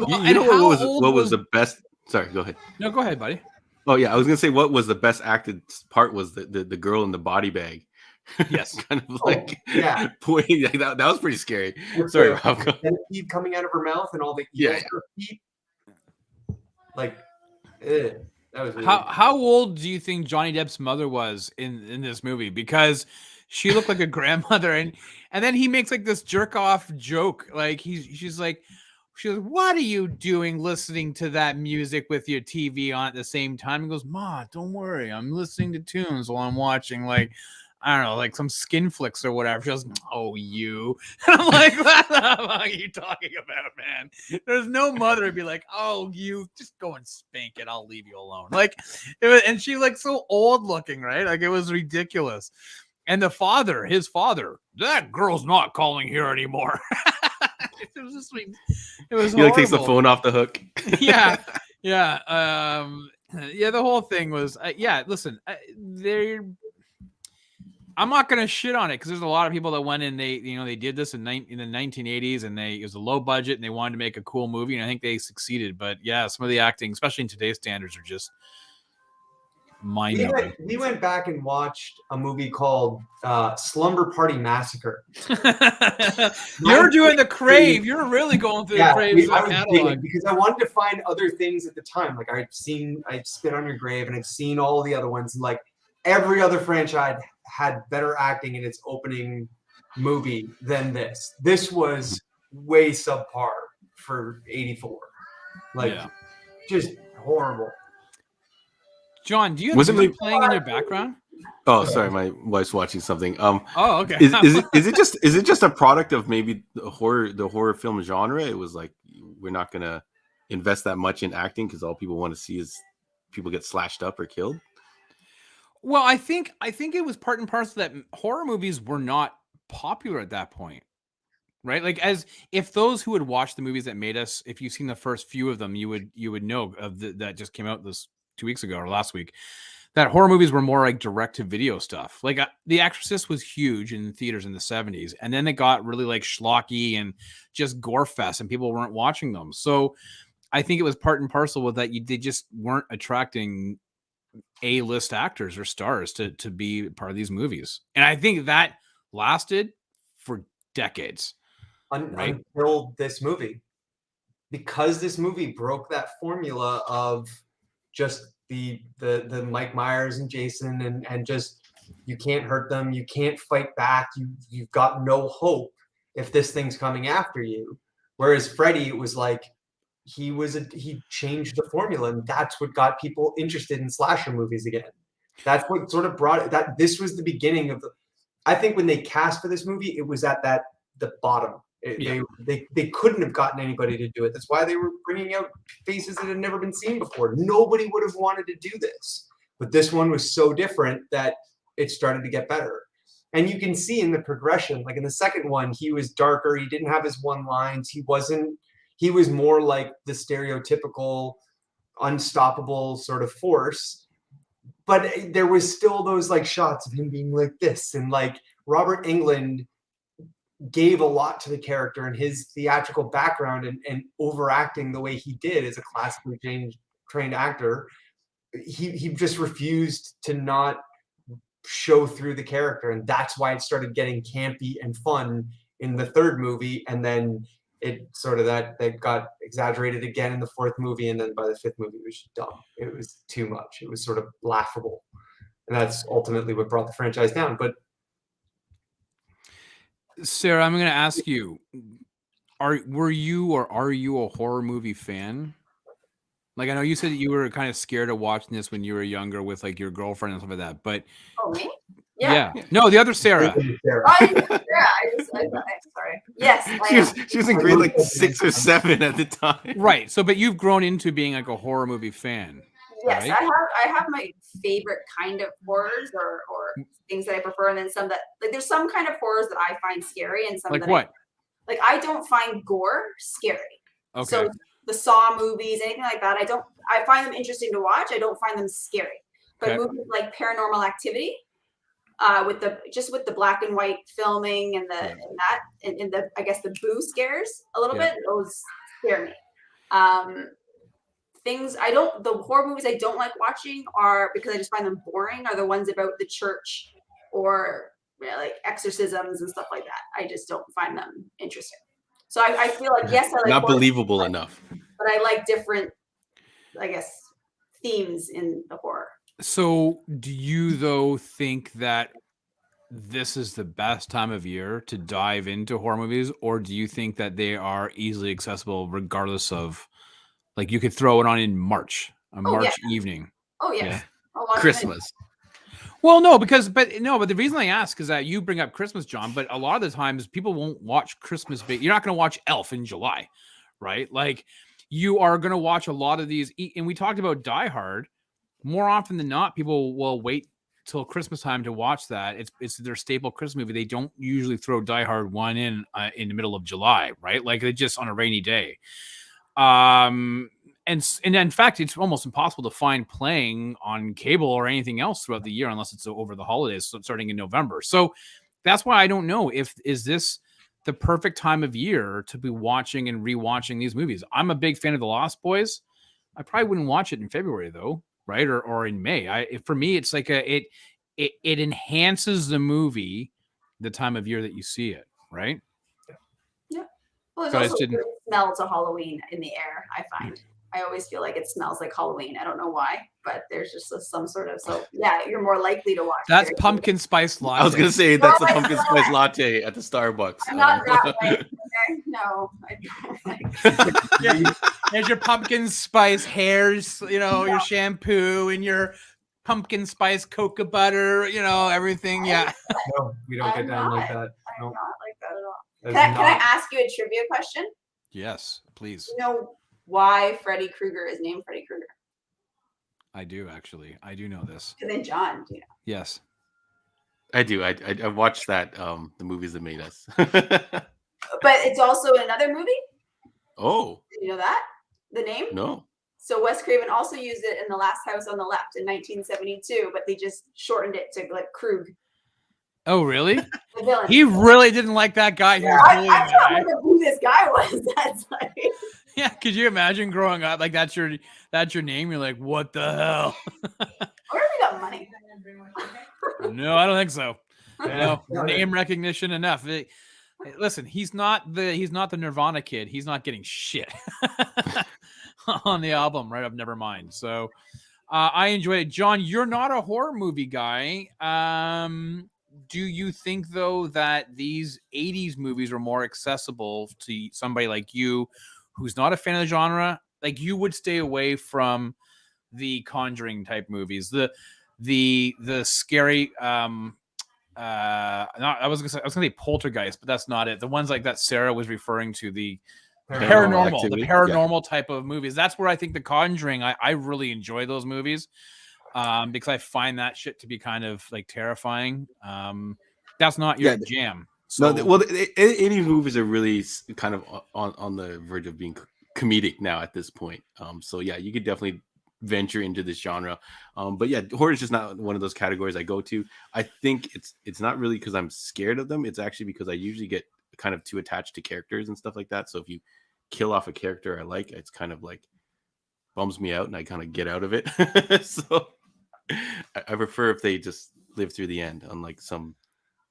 You know what was the best? Sorry, go ahead. No, go ahead, buddy. Oh yeah, I was gonna say what was the best acted part was the girl in the body bag. Yes, kind of like pointing. That was pretty scary. With Sorry, Rob. The coming out of her mouth and all the feet. Like, that was really how old do you think Johnny Depp's mother was in this movie? Because she looked like a grandmother, and then he makes like this jerk off joke. Like she's like, what are you doing listening to that music with your TV on at the same time? He goes, Ma, don't worry. I'm listening to tunes while I'm watching. Like, I don't know, like some skin flicks or whatever. She goes, "Oh, you." And I'm like, "What the fuck are you talking about, man?" There's no mother would be like, "Oh, you just go and spank it. I'll leave you alone." Like, it was, and she like so old looking, right? Like it was ridiculous. And the father, his father, that girl's not calling here anymore. It was just like, it was He like takes the horrible. phone off the hook. Yeah. Yeah. Yeah, the whole thing was, yeah, listen, I'm not going to shit on it because there's a lot of people that went in, they did this in the 1980s and it was a low budget and they wanted to make a cool movie. And I think they succeeded. But yeah, some of the acting, especially in today's standards, are just mind-numbing. We went back and watched a movie called Slumber Party Massacre. You're doing the Crave. You're really going through the Crave catalog. Because I wanted to find other things at the time. Like I Spit on Your Grave, and I've seen all the other ones. And like every other franchise had better acting in its opening movie than this. This was way subpar for 84. Like just horrible. John, do you have music playing in your background? Oh, sorry, my wife's watching something. Oh, okay. Is it just a product of maybe the horror film genre? It was like we're not gonna invest that much in acting because all people want to see is people get slashed up or killed. Well, I think it was part and parcel that horror movies were not popular at that point, right? Like, as if those who had watched the movies that made us, if you've seen the first few of them, you would know of that just came out this 2 weeks ago or last week, that horror movies were more like direct to video stuff. Like The Exorcist was huge in theaters in the 70s, and then it got really like schlocky and just gore fest, and people weren't watching them. So I think it was part and parcel with that they just weren't attracting A-list actors or stars to be part of these movies. And I think that lasted for decades. Until this movie. Because this movie broke that formula of just the Mike Myers and Jason and just you can't hurt them, you can't fight back, you've got no hope if this thing's coming after you. Whereas Freddy, it was like he changed the formula, and that's what got people interested in slasher movies again. That's what sort of brought it. That this was the beginning of I think when they cast for this movie, it was at the bottom. They couldn't have gotten anybody to do it. That's why they were bringing out faces that had never been seen before. Nobody would have wanted to do this, but this one was so different that it started to get better. And you can see in the progression, like in the second one, he was darker. He didn't have his one lines. He was more like the stereotypical unstoppable sort of force. But there was still those like shots of him being like this, and like Robert Englund gave a lot to the character and his theatrical background and overacting the way he did as a classically trained actor. He just refused to not show through the character, and that's why it started getting campy and fun in the third movie, and then it sort of that got exaggerated again in the fourth movie, and then by the fifth movie it was dumb. It was too much. It was sort of laughable, and that's ultimately what brought the franchise down. But Sarah, I'm going to ask you: were you a horror movie fan? Like, I know you said that you were kind of scared of watching this when you were younger with like your girlfriend and stuff like that, but me? Yeah. No, the other Sarah. I'm sorry. Yes. She was in grade like 6 or 7 at the time. Right. So, but you've grown into being like a horror movie fan. Yes, right? I have my favorite kind of horrors or things that I prefer, and then some that like there's some kind of horrors that I find scary, and some like that what? I don't find gore scary. Okay. So the Saw movies, anything like that, I find them interesting to watch. I don't find them scary. But movies like Paranormal Activity, with the black and white filming and the I guess the boo scares a little bit, those scare me. The horror movies I don't like watching are, because I just find them boring, are the ones about the church or like exorcisms and stuff like that. I just don't find them interesting. So I feel like, yes, I like not believable enough. But I like different, I guess, themes in the horror. So do you though think that this is the best time of year to dive into horror movies, or do you think that they are easily accessible regardless of, like, you could throw it on in March, March evening? Oh yeah. Christmas. Well, no, but the reason I ask is that you bring up Christmas, John, but a lot of the times people won't watch Christmas. You're not going to watch Elf in July, right? Like you are going to watch a lot of these. And we talked about Die Hard. More often than not, people will wait till Christmas time to watch that. It's their staple Christmas movie. They don't usually throw Die Hard 1 in the middle of July, right? Like they just on a rainy day. And in fact, it's almost impossible to find playing on cable or anything else throughout the year unless it's over the holidays, so starting in November. So that's why I don't know is this the perfect time of year to be watching and rewatching these movies. I'm a big fan of The Lost Boys. I probably wouldn't watch it in February though, right? Or in May. For me, it's like it enhances the movie the time of year that you see it, right? Yeah. Well, But I there's also a didn't- good smell to Halloween in the air, I find. I always feel like it smells like Halloween. I don't know why, but there's just some sort of, so yeah, you're more likely to watch. That's very pumpkin spice latte. I was gonna say that's the my pumpkin God. spice latte at the Starbucks. I'm not that way. Okay? No. There's your pumpkin spice hairs, your shampoo and your pumpkin spice cocoa butter, everything. Yeah. No, we don't get I'm down like not. that. I'm No, not like that at all. that's Can I not- ask you a trivia question? Yes, please. Do you know why Freddy Krueger is named Freddy Krueger? I do actually. I do know this. And then John, do you know? Yes. I do. I watched that. The movies that made us. But it's also in another movie. Oh Did you know that? The name? no! So Wes Craven also used it in The Last House on the Left in 1972, but they just shortened it to like Krug, Oh, really? the villain. He really didn't like that guy who was I bullying don't the guy. know who this guy was. That's like, Yeah, could you imagine growing up like that's your name? You're like, what the hell? where we got money? No, I don't think so. Yeah. No, name recognition enough. Listen, he's not the Nirvana kid. He's not getting shit on the album, right? Of Nevermind. So I enjoyed it. John, you're not a horror movie guy. Do you think though that these 80s movies are more accessible to somebody like you who's not a fan of the genre? Like you would stay away from the Conjuring type movies, the scary I was gonna say Poltergeist, but that's not it. The ones like that Sarah was referring to, the paranormal type of movies. That's where I think the Conjuring, I really enjoy those movies because I find that shit to be kind of like terrifying. That's not your jam. So, No, well, any movies are really kind of on the verge of being comedic now at this point. So yeah, you could definitely venture into this genre. But yeah, horror is just not one of those categories I go to. I think it's not really because I'm scared of them. It's actually because I usually get kind of too attached to characters and stuff like that. So if you kill off a character I like, it's kind of like bums me out and I kind of get out of it. So I prefer if they just live through the end, unlike some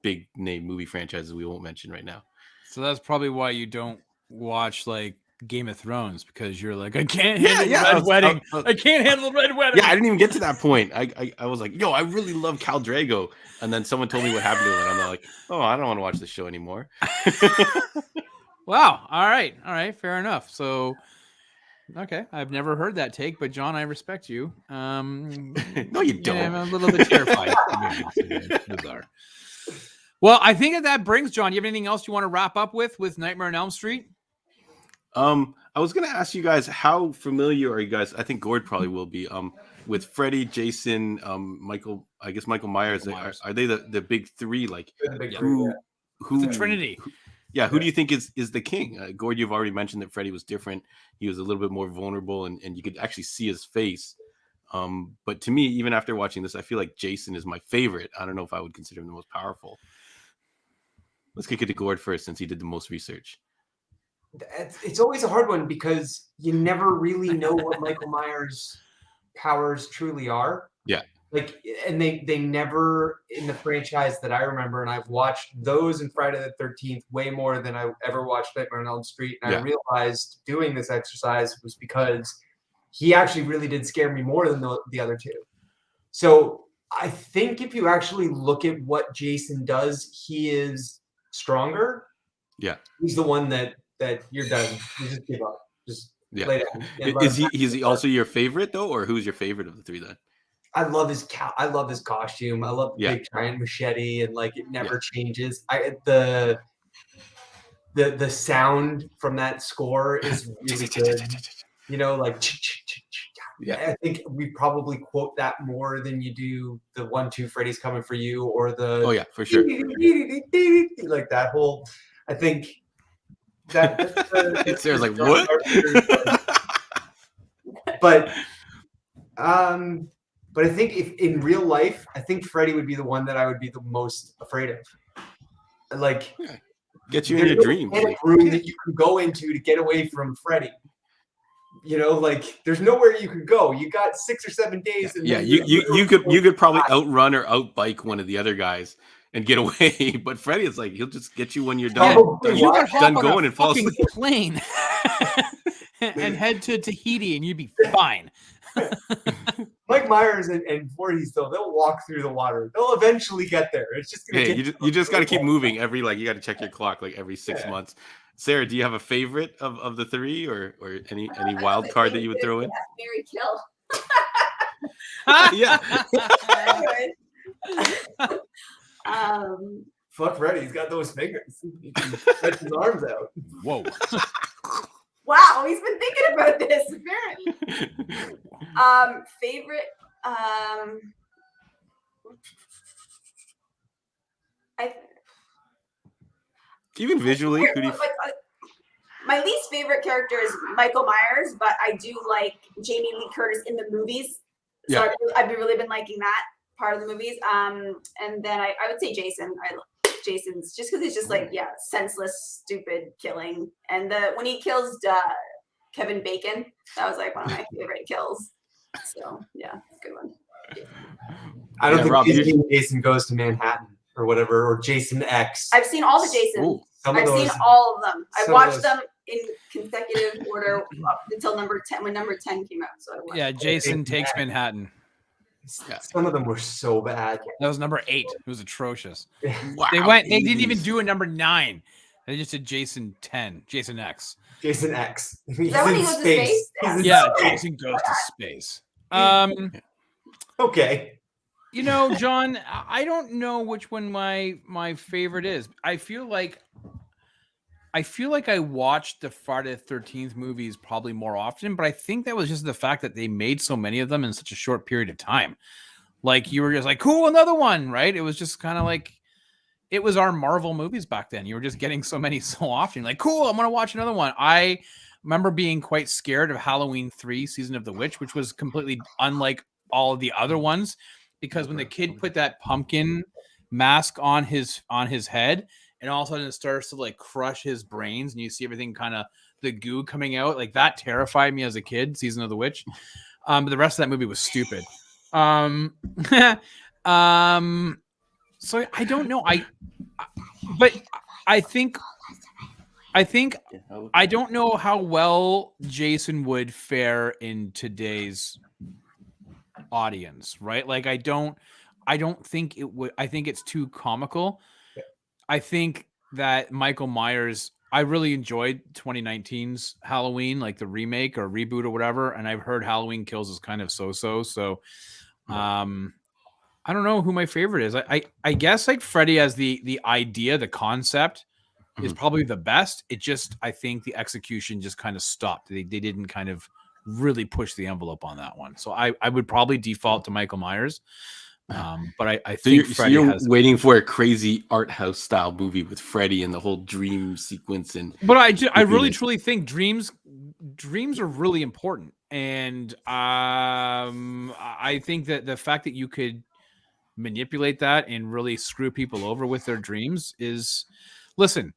big name movie franchises we won't mention right now. So that's probably why you don't watch like Game of Thrones, because you're like, I can't handle Red Wedding. I can't handle Red Wedding. Yeah, I didn't even get to that point. I was like, yo, I really love Khal Drago. And then someone told me what happened to him. And I'm like, oh, I don't want to watch this show anymore. Wow. All right. Fair enough. So, okay. I've never heard that take, but John, I respect you. No, you don't. Yeah, I'm a little bit terrified. Bizarre. Well, I think that brings, John, you have anything else you want to wrap up with Nightmare on Elm Street? I was gonna ask you guys, how familiar are you guys? I think Gord probably will be. With Freddy, Jason, Michael. I guess Michael Myers. Are they the big three? Like who? The Trinity. Who do you think is the king? Gord, you've already mentioned that Freddy was different. He was a little bit more vulnerable, and you could actually see his face. But to me, even after watching this, I feel like Jason is my favorite. I don't know if I would consider him the most powerful. Let's kick it to Gord first, since he did the most research. It's always a hard one because you never really know what Michael Myers' powers truly are. Yeah. Like, and they never, in the franchise that I remember, and I've watched those in Friday the 13th way more than I ever watched Nightmare on Elm Street. And I realized doing this exercise was because he actually really did scare me more than the other two. So I think if you actually look at what Jason does, he is stronger. Yeah. He's the one that you're done. You just give up. Just lay down. Is he also your favorite though, or who's your favorite of the three then? I love his costume. I love the Yeah. big giant machete, and like it never Yeah. changes. The sound from that score is really good. You know, like Yeah. I think we probably quote that more than you do the 1-2 Freddy's coming for you, or the Oh yeah, for sure. like that whole. I think that It's Sarah's like, John what? Carpenter's, but I think if in real life, I think Freddy would be the one that I would be the most afraid of. Like, Get you in there's your no dreams. panic room that you can go into to get away from Freddy. You know, like there's nowhere you could go. You got 6 or 7 days. And Yeah, then you could probably outrun or outbike one of the other guys and get away. But Freddy is like, he'll just get you when you're done, Probably You could hop done on going a and fall fucking asleep. plane and head to Tahiti, and you'd be fine. Mike Myers and Voorhees, though, they'll walk through the water. They'll eventually get there. It's just gonna Hey, take you just got to keep moving you got to check your clock like every 6 months. Sarah, do you have a favorite of the three, or any wild card that you would throw in? Mary Kill. Yeah. Fuck Freddy. He's got those fingers. He can stretch his arms out. Whoa. Wow, he's been thinking about this apparently. Favorite. Even visually, who do you... My least favorite character is Michael Myers, but I do like Jamie Lee Curtis in the movies. So Yeah. I've really been liking that part of the movies. And then I would say Jason. Jason's just because he's just like, senseless, stupid killing. And when he kills Kevin Bacon, that was like one of my favorite kills. So yeah, good one. I don't think Rob, Jason Goes to Manhattan or whatever, or Jason X. I've seen all the Jasons. Ooh. I've seen all of them. I've watched those- them in consecutive order up until number 10 when number 10 came out. So I watched Yeah, Jason Takes Manhattan. Some of them were so bad. That was number 8. It was atrocious. Wow, They didn't even 80s. do a number 9. They just did Jason 10, Jason X. Jason X. He's that when in he goes to space. space? He's in Yeah, space. Jason goes to space. Okay. You know, John, I don't know which one my favorite is. I feel like I watched the Friday the 13th movies probably more often, but I think that was just the fact that they made so many of them in such a short period of time. Like you were just like, cool, another one, right? It was just kind of like it was our Marvel movies back then. You were just getting so many so often. Like, cool, I'm gonna watch another one. I remember being quite scared of Halloween 3 Season of the Witch, which was completely unlike all of the other ones, because when the kid put that pumpkin mask on his head, and all of a sudden it starts to like crush his brains, and you see everything kind of the goo coming out, like that terrified me as a kid. Season of the Witch. But the rest of that movie was stupid. So I don't know. But I think I don't know how well Jason would fare in today's audience, right? Like I don't think it would. I think it's too comical. I think that Michael Myers, I really enjoyed 2019's Halloween, like the remake or reboot or whatever, and I've heard Halloween Kills is kind of so-so. So I don't know who my favorite is. I guess like Freddy as the idea, the concept is probably the best. It just, I think the execution just kind of stopped. They didn't kind of really push the envelope on that one. So I would probably default to Michael Myers. But I think Freddy you're has waiting for a crazy art house style movie with Freddy and the whole dream sequence. But I really truly think dreams are really important. And I think that the fact that you could manipulate that and really screw people over with their dreams is, listen,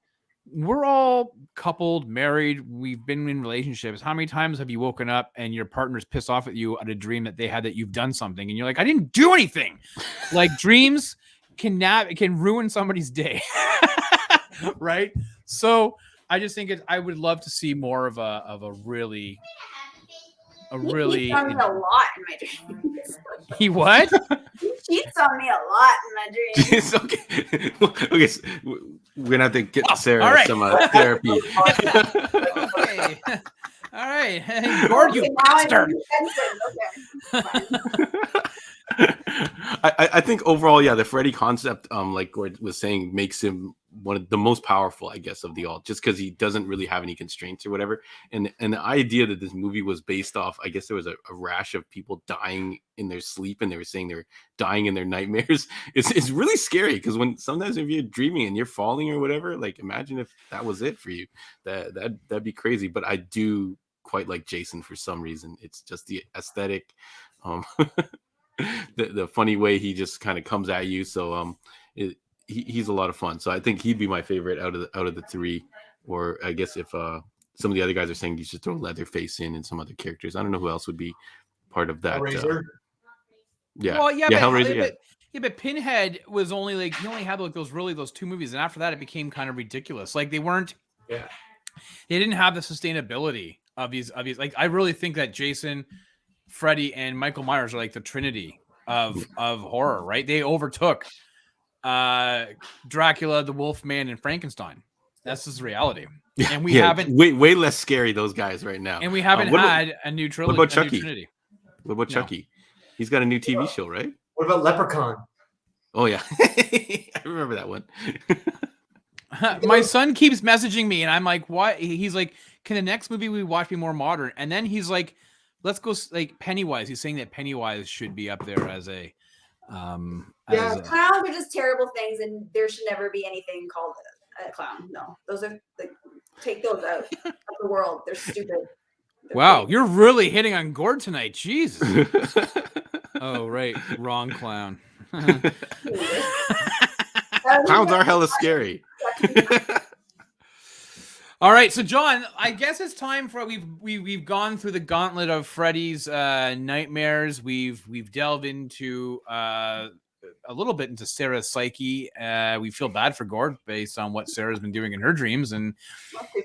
we're all coupled, married, we've been in relationships. How many times have you woken up and your partner's pissed off at you at a dream that they had that you've done something and you're like, I didn't do anything? Like dreams can ruin somebody's day. Right? So I just think I would love to see more of a really He cheats on me a lot in my dreams. He what? He cheats on me a lot in my dreams. It's okay. Okay, so we're gonna have to get Sarah all right. some therapy. Okay. All right. Hey, Gord, you Okay, now I know bastard. you censored. Okay. I think overall, yeah, the Freddy concept, like Gord was saying, makes him one of the most powerful, I guess, of the all, just because he doesn't really have any constraints or whatever. And the idea that this movie was based off, I guess there was a rash of people dying in their sleep, and they were saying they were dying in their nightmares. It's really scary because sometimes if you're dreaming and you're falling or whatever, like imagine if that was it for you. That'd be crazy. But I do quite like Jason for some reason. It's just the aesthetic. The funny way he just kind of comes at you. So he's a lot of fun. So I think he'd be my favorite out of the three. Or I guess if some of the other guys are saying you should throw Leatherface in and some other characters, I don't know who else would be part of that. Yeah, Well, yeah, Hellraiser. But Pinhead was only like he only had like those two movies, and after that it became kind of ridiculous. Like they didn't have the sustainability of these. Like I really think that Jason, Freddy, and Michael Myers are like the trinity of horror, right? They overtook Dracula, the Wolfman, and Frankenstein. That's just reality. And we haven't way less scary, those guys right now. And we haven't had a new trilogy. What about Chucky? What about Chucky? He's got a new TV show, right? What about Leprechaun? Oh yeah, I remember that one. My son keeps messaging me, and I'm like, "What?" He's like, "Can the next movie we watch be more modern?" And then he's like, "Let's go like Pennywise." He's saying that Pennywise should be up there as a. Clowns are just terrible things, and there should never be anything called a clown. No, those are like take those out of the world. They're stupid. Wow, you're really hitting on Gord tonight. Jesus. Oh, right. Wrong clown. Clowns are hella scary. All right, so John, I guess it's time for we've gone through the gauntlet of Freddy's nightmares. We've delved into a little bit into Sarah's psyche. We feel bad for Gord based on what Sarah's been doing in her dreams, and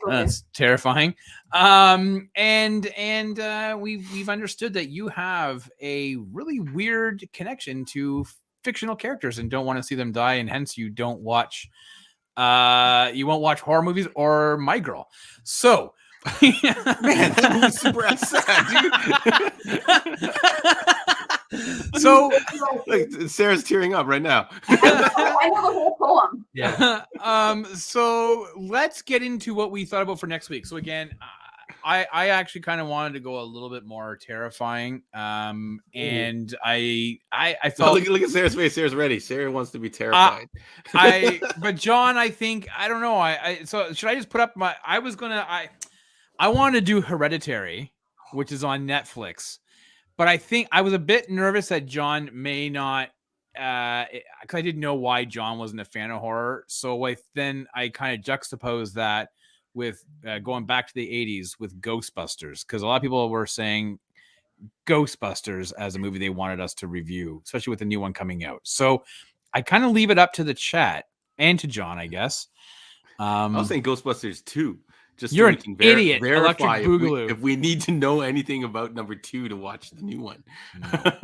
that's terrifying. And we've understood that you have a really weird connection to fictional characters and don't want to see them die, and hence you don't watch. You won't watch horror movies or My Girl. So, man, that movie's super sad, dude. So, like Sarah's tearing up right now. I know the whole poem. Yeah. So let's get into what we thought about for next week. So again, I actually kind of wanted to go a little bit more terrifying. And I felt look at Sarah's face. Sarah's ready. Sarah wants to be terrified. But John, I think I don't know. So should I just put up my? I wanted to do Hereditary, which is on Netflix. But I think I was a bit nervous that John may not, because I didn't know why John wasn't a fan of horror. So then I kind of juxtaposed that with going back to the 80s with Ghostbusters, because a lot of people were saying Ghostbusters as a movie they wanted us to review, especially with the new one coming out. So I kind of leave it up to the chat and to John, I guess. I was saying Ghostbusters 2. Just You're so an idiot, verify Electric Boogaloo. if we need to know anything about number 2 to watch the new one. No.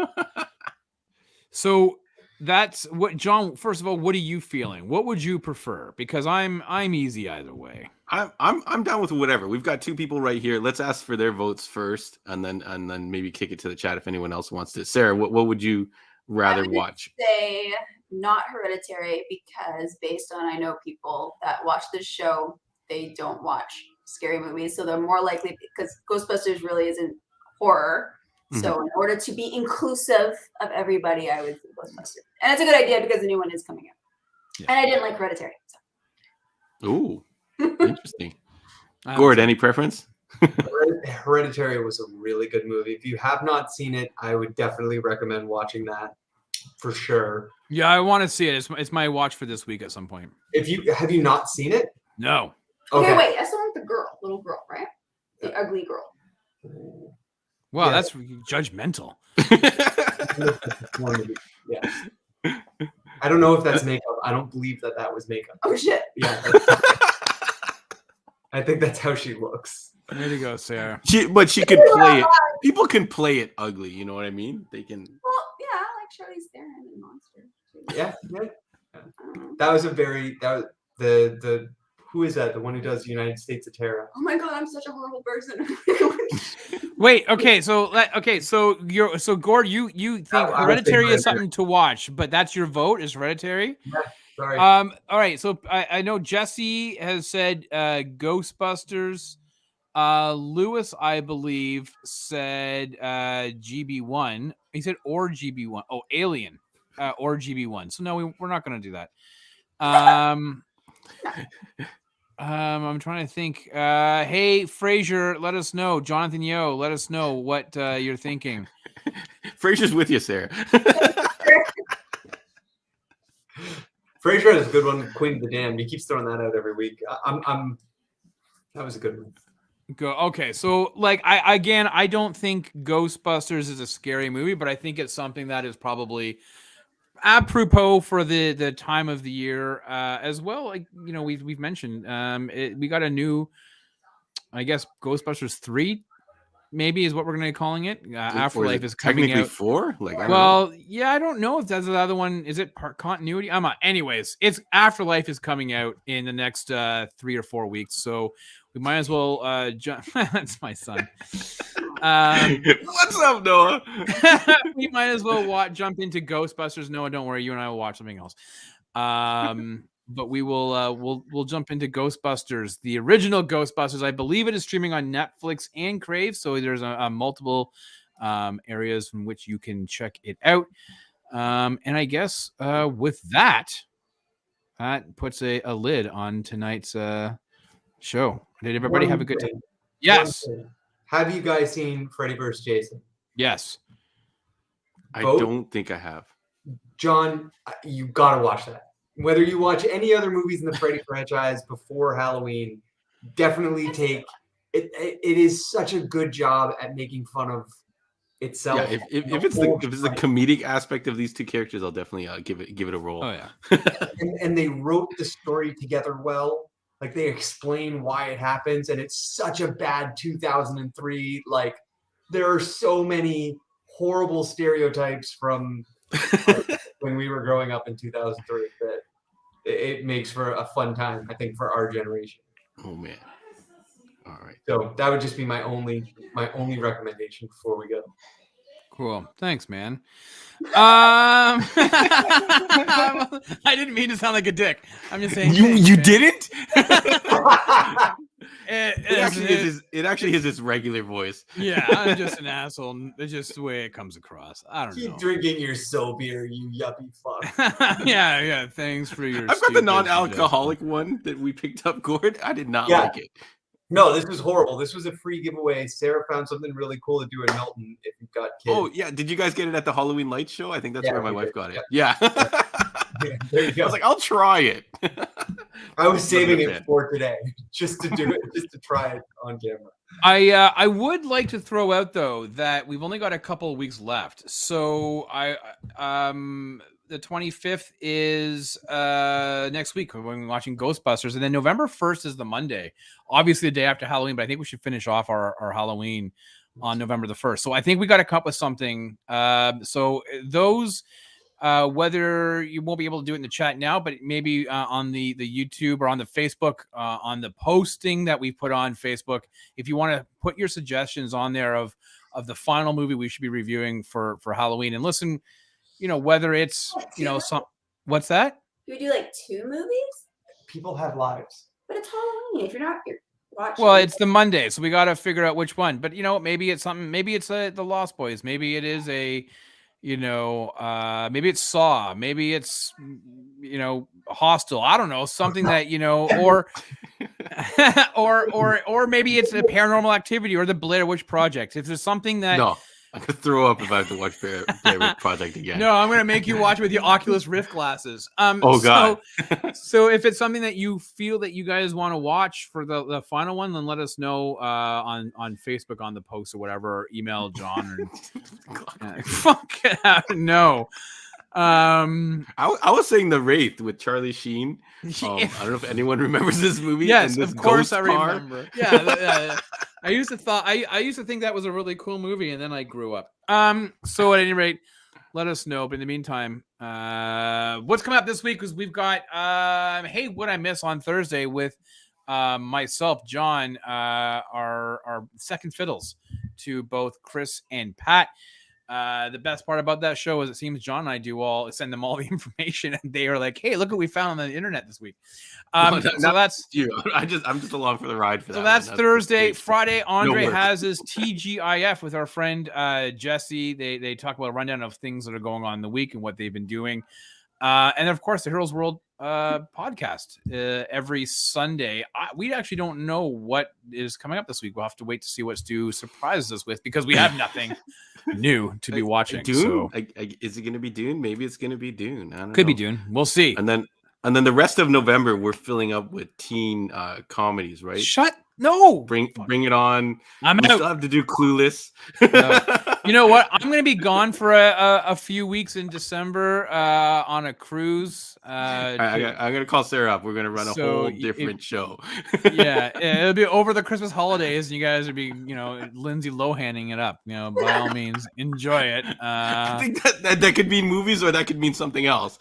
So that's what, John. First of all, what are you feeling? What would you prefer? Because I'm easy either way. I'm down with whatever. We've got two people right here. Let's ask for their votes first, and then maybe kick it to the chat if anyone else wants to. Sarah, what would you rather watch? Say not Hereditary, because based on I know people that watch this show, they don't watch scary movies, so they're more likely, because Ghostbusters really isn't horror. So in order to be inclusive of everybody, I would say Ghostbusters. And it's a good idea because the new one is coming out. Yeah. And I didn't like Hereditary. So. Ooh, interesting. Gord, any preference? Hereditary was a really good movie. If you have not seen it, I would definitely recommend watching that for sure. Yeah, I want to see it. It's my watch for this week at some point. Have you not seen it? No. Okay, wait. That's the one with the girl, little girl, right? The ugly girl. Wow, that's judgmental. Yes. I don't know if that's makeup. I don't believe that was makeup. Oh shit. Yeah. I think that's how she looks. Way to go, Sarah. But she could play it. People can play it ugly. You know what I mean? They can. Well, yeah, like Charlize Theron in Monster. Yeah. That was the Who is that? The one who does the United States of Terror? Oh my god, I'm such a horrible person. Wait, okay, so Gord, you think I would say Hereditary is Hereditary. something to watch, but that's your vote is Hereditary? Sorry. All right, so I know Jesse has said Ghostbusters. Lewis, I believe, said GB1. He said or GB1. Oh, Alien, or GB1. So no, we're not going to do that. I'm trying to think. Hey, Fraser, let us know. Jonathan Yo, let us know what you're thinking. Fraser's with you, Sarah. Fraser has a good one. Queen of the Damned. He keeps throwing that out every week. That was a good one. Okay, so like I don't think Ghostbusters is a scary movie, but I think it's something that is probably apropos for the time of the year as well. Like we've mentioned we got a new, I guess, Ghostbusters 3 maybe is what we're going to be calling it. Afterlife is coming technically out. 4. Like, I don't know. Yeah, I don't know if that's the other one. Is it part continuity? Anyways, it's Afterlife is coming out in the next 3 or 4 weeks, so we might as well jump. That's my son. What's up, Noah? We might as well jump into Ghostbusters. Noah, don't worry, you and I will watch something else. But we will we'll jump into Ghostbusters, the original Ghostbusters. I believe it is streaming on Netflix and Crave, so there's a multiple areas from which you can check it out. And I guess with that puts a lid on tonight's show. Did everybody have a good time? Yes. Have you guys seen Freddy vs. Jason? Yes. I don't think I have. John, you gotta watch that. Whether you watch any other movies in the Freddy franchise before Halloween, definitely take it. It is such a good job at making fun of itself. Yeah, if it's the comedic aspect of these two characters, I'll definitely give it a roll. Oh yeah. and they wrote the story together well. Like they explain why it happens, and it's such a bad 2003. Like there are so many horrible stereotypes from when we were growing up in 2003 that it makes for a fun time, I think, for our generation. Oh man. All right. So that would just be my only recommendation before we go. Cool. Thanks, man. I didn't mean to sound like a dick. I'm just saying. You didn't? It actually is his regular voice. Yeah, I'm just an asshole. It's just the way it comes across. I don't know. Keep drinking your soap beer, you yuppie fuck. Yeah. Thanks for your. I've got the non-alcoholic one that we picked up, Gord. I did not like it. No, this was horrible. This was a free giveaway. Sarah found something really cool to do in Milton if you've got kids. Oh, yeah. Did you guys get it at the Halloween Lights show? I think that's where my wife got it. Yeah. There you go. I was like, I'll try it. I was saving it for today just to do it, just to try it on camera. I would like to throw out, though, that we've only got a couple of weeks left. So the 25th is next week when we're watching Ghostbusters, and then November 1st is the Monday, obviously the day after Halloween, but I think we should finish off our Halloween on November the 1st. So I think we got to come up with something. So those, whether you won't be able to do it in the chat now, but maybe on the YouTube or on the Facebook, on the posting that we put on Facebook, if you want to put your suggestions on there of the final movie we should be reviewing for Halloween, and listen, whether it's, what's that? Do we do like 2 movies? People have lives. But it's Halloween. If you're watching. Well, it's the Monday, so we got to figure out which one. But, maybe it's something, maybe it's the Lost Boys. Maybe it is maybe it's Saw. Maybe it's, Hostel. I don't know. Something that, or maybe it's a Paranormal Activity or the Blair Witch Project. If there's something that... No. I could throw up if I have to watch Blair Witch Project again. No, I'm going to make you watch with your Oculus Rift glasses. Oh, God. So if it's something that you feel that you guys want to watch for the final one, then let us know on Facebook on the post or whatever, or email John. Fuck no. I was saying The Wraith with Charlie Sheen. I don't know if anyone remembers this movie. Yes, this of course I car. remember. Yeah. I used to think that was a really cool movie, and then I grew up. So at any rate, let us know. But in the meantime, what's coming up this week is we've got Hey, What I Miss on Thursday with myself, John, are second fiddles to both Chris and Pat. The best part about that show is it seems John and I send them all the information, and they are like, "Hey, look what we found on the internet this week." So that's you. I'm just along for the ride for that. So that's Thursday. great. Friday, Andre work. has his TGIF with our friend Jesse. They talk about a rundown of things that are going on in the week and what they've been doing. And of course, the Heroes World podcast every Sunday. We actually don't know what is coming up this week. We'll have to wait to see what Stu surprises us with because we have nothing new to be watching. Dune? So. Is it going to be Dune? Maybe it's going to be Dune. I don't Could know. be Dune. We'll see. And then the rest of November, we're filling up with teen comedies, right? No. Bring it on. We out. still have to do Clueless. You know what? I'm going to be gone for a few weeks in December on a cruise. I'm going to call Sarah up. We're going to run a whole different show. Yeah, it'll be over the Christmas holidays, and you guys will be, Lindsay Lohaning it up. By all means, enjoy it. I think that could mean movies, or that could mean something else.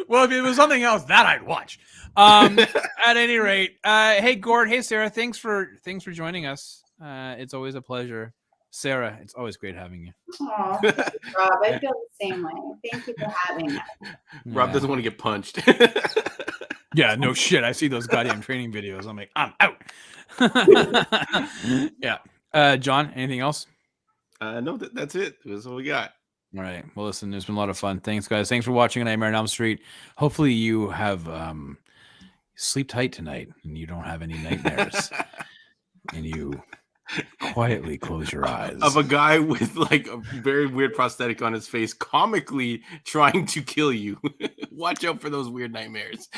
Well, if it was something else, that I'd watch. At any rate, hey Gord, hey Sarah, thanks for joining us. It's always a pleasure. Sarah, it's always great having you. Oh, Rob, I feel the same way. Thank you for having us. Rob doesn't want to get punched. Yeah, no shit. I see those goddamn training videos. I'm like, I'm out. Yeah. John, anything else? No, that's it. That's all we got. All right. Well, listen, it's been a lot of fun. Thanks, guys. Thanks for watching Nightmare on Elm Street. Hopefully you have sleep tight tonight and you don't have any nightmares. And you quietly close your eyes. Of a guy with like a very weird prosthetic on his face, comically trying to kill you. Watch out for those weird nightmares.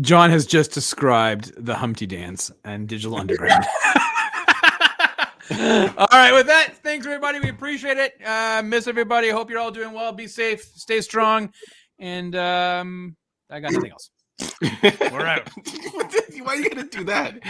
John has just described the Humpty Dance and Digital Underground. All right, with that, thanks everybody. We appreciate it. Miss everybody. Hope you're all doing well. Be safe, stay strong, and I got nothing else. We're out. Why are you gonna do that?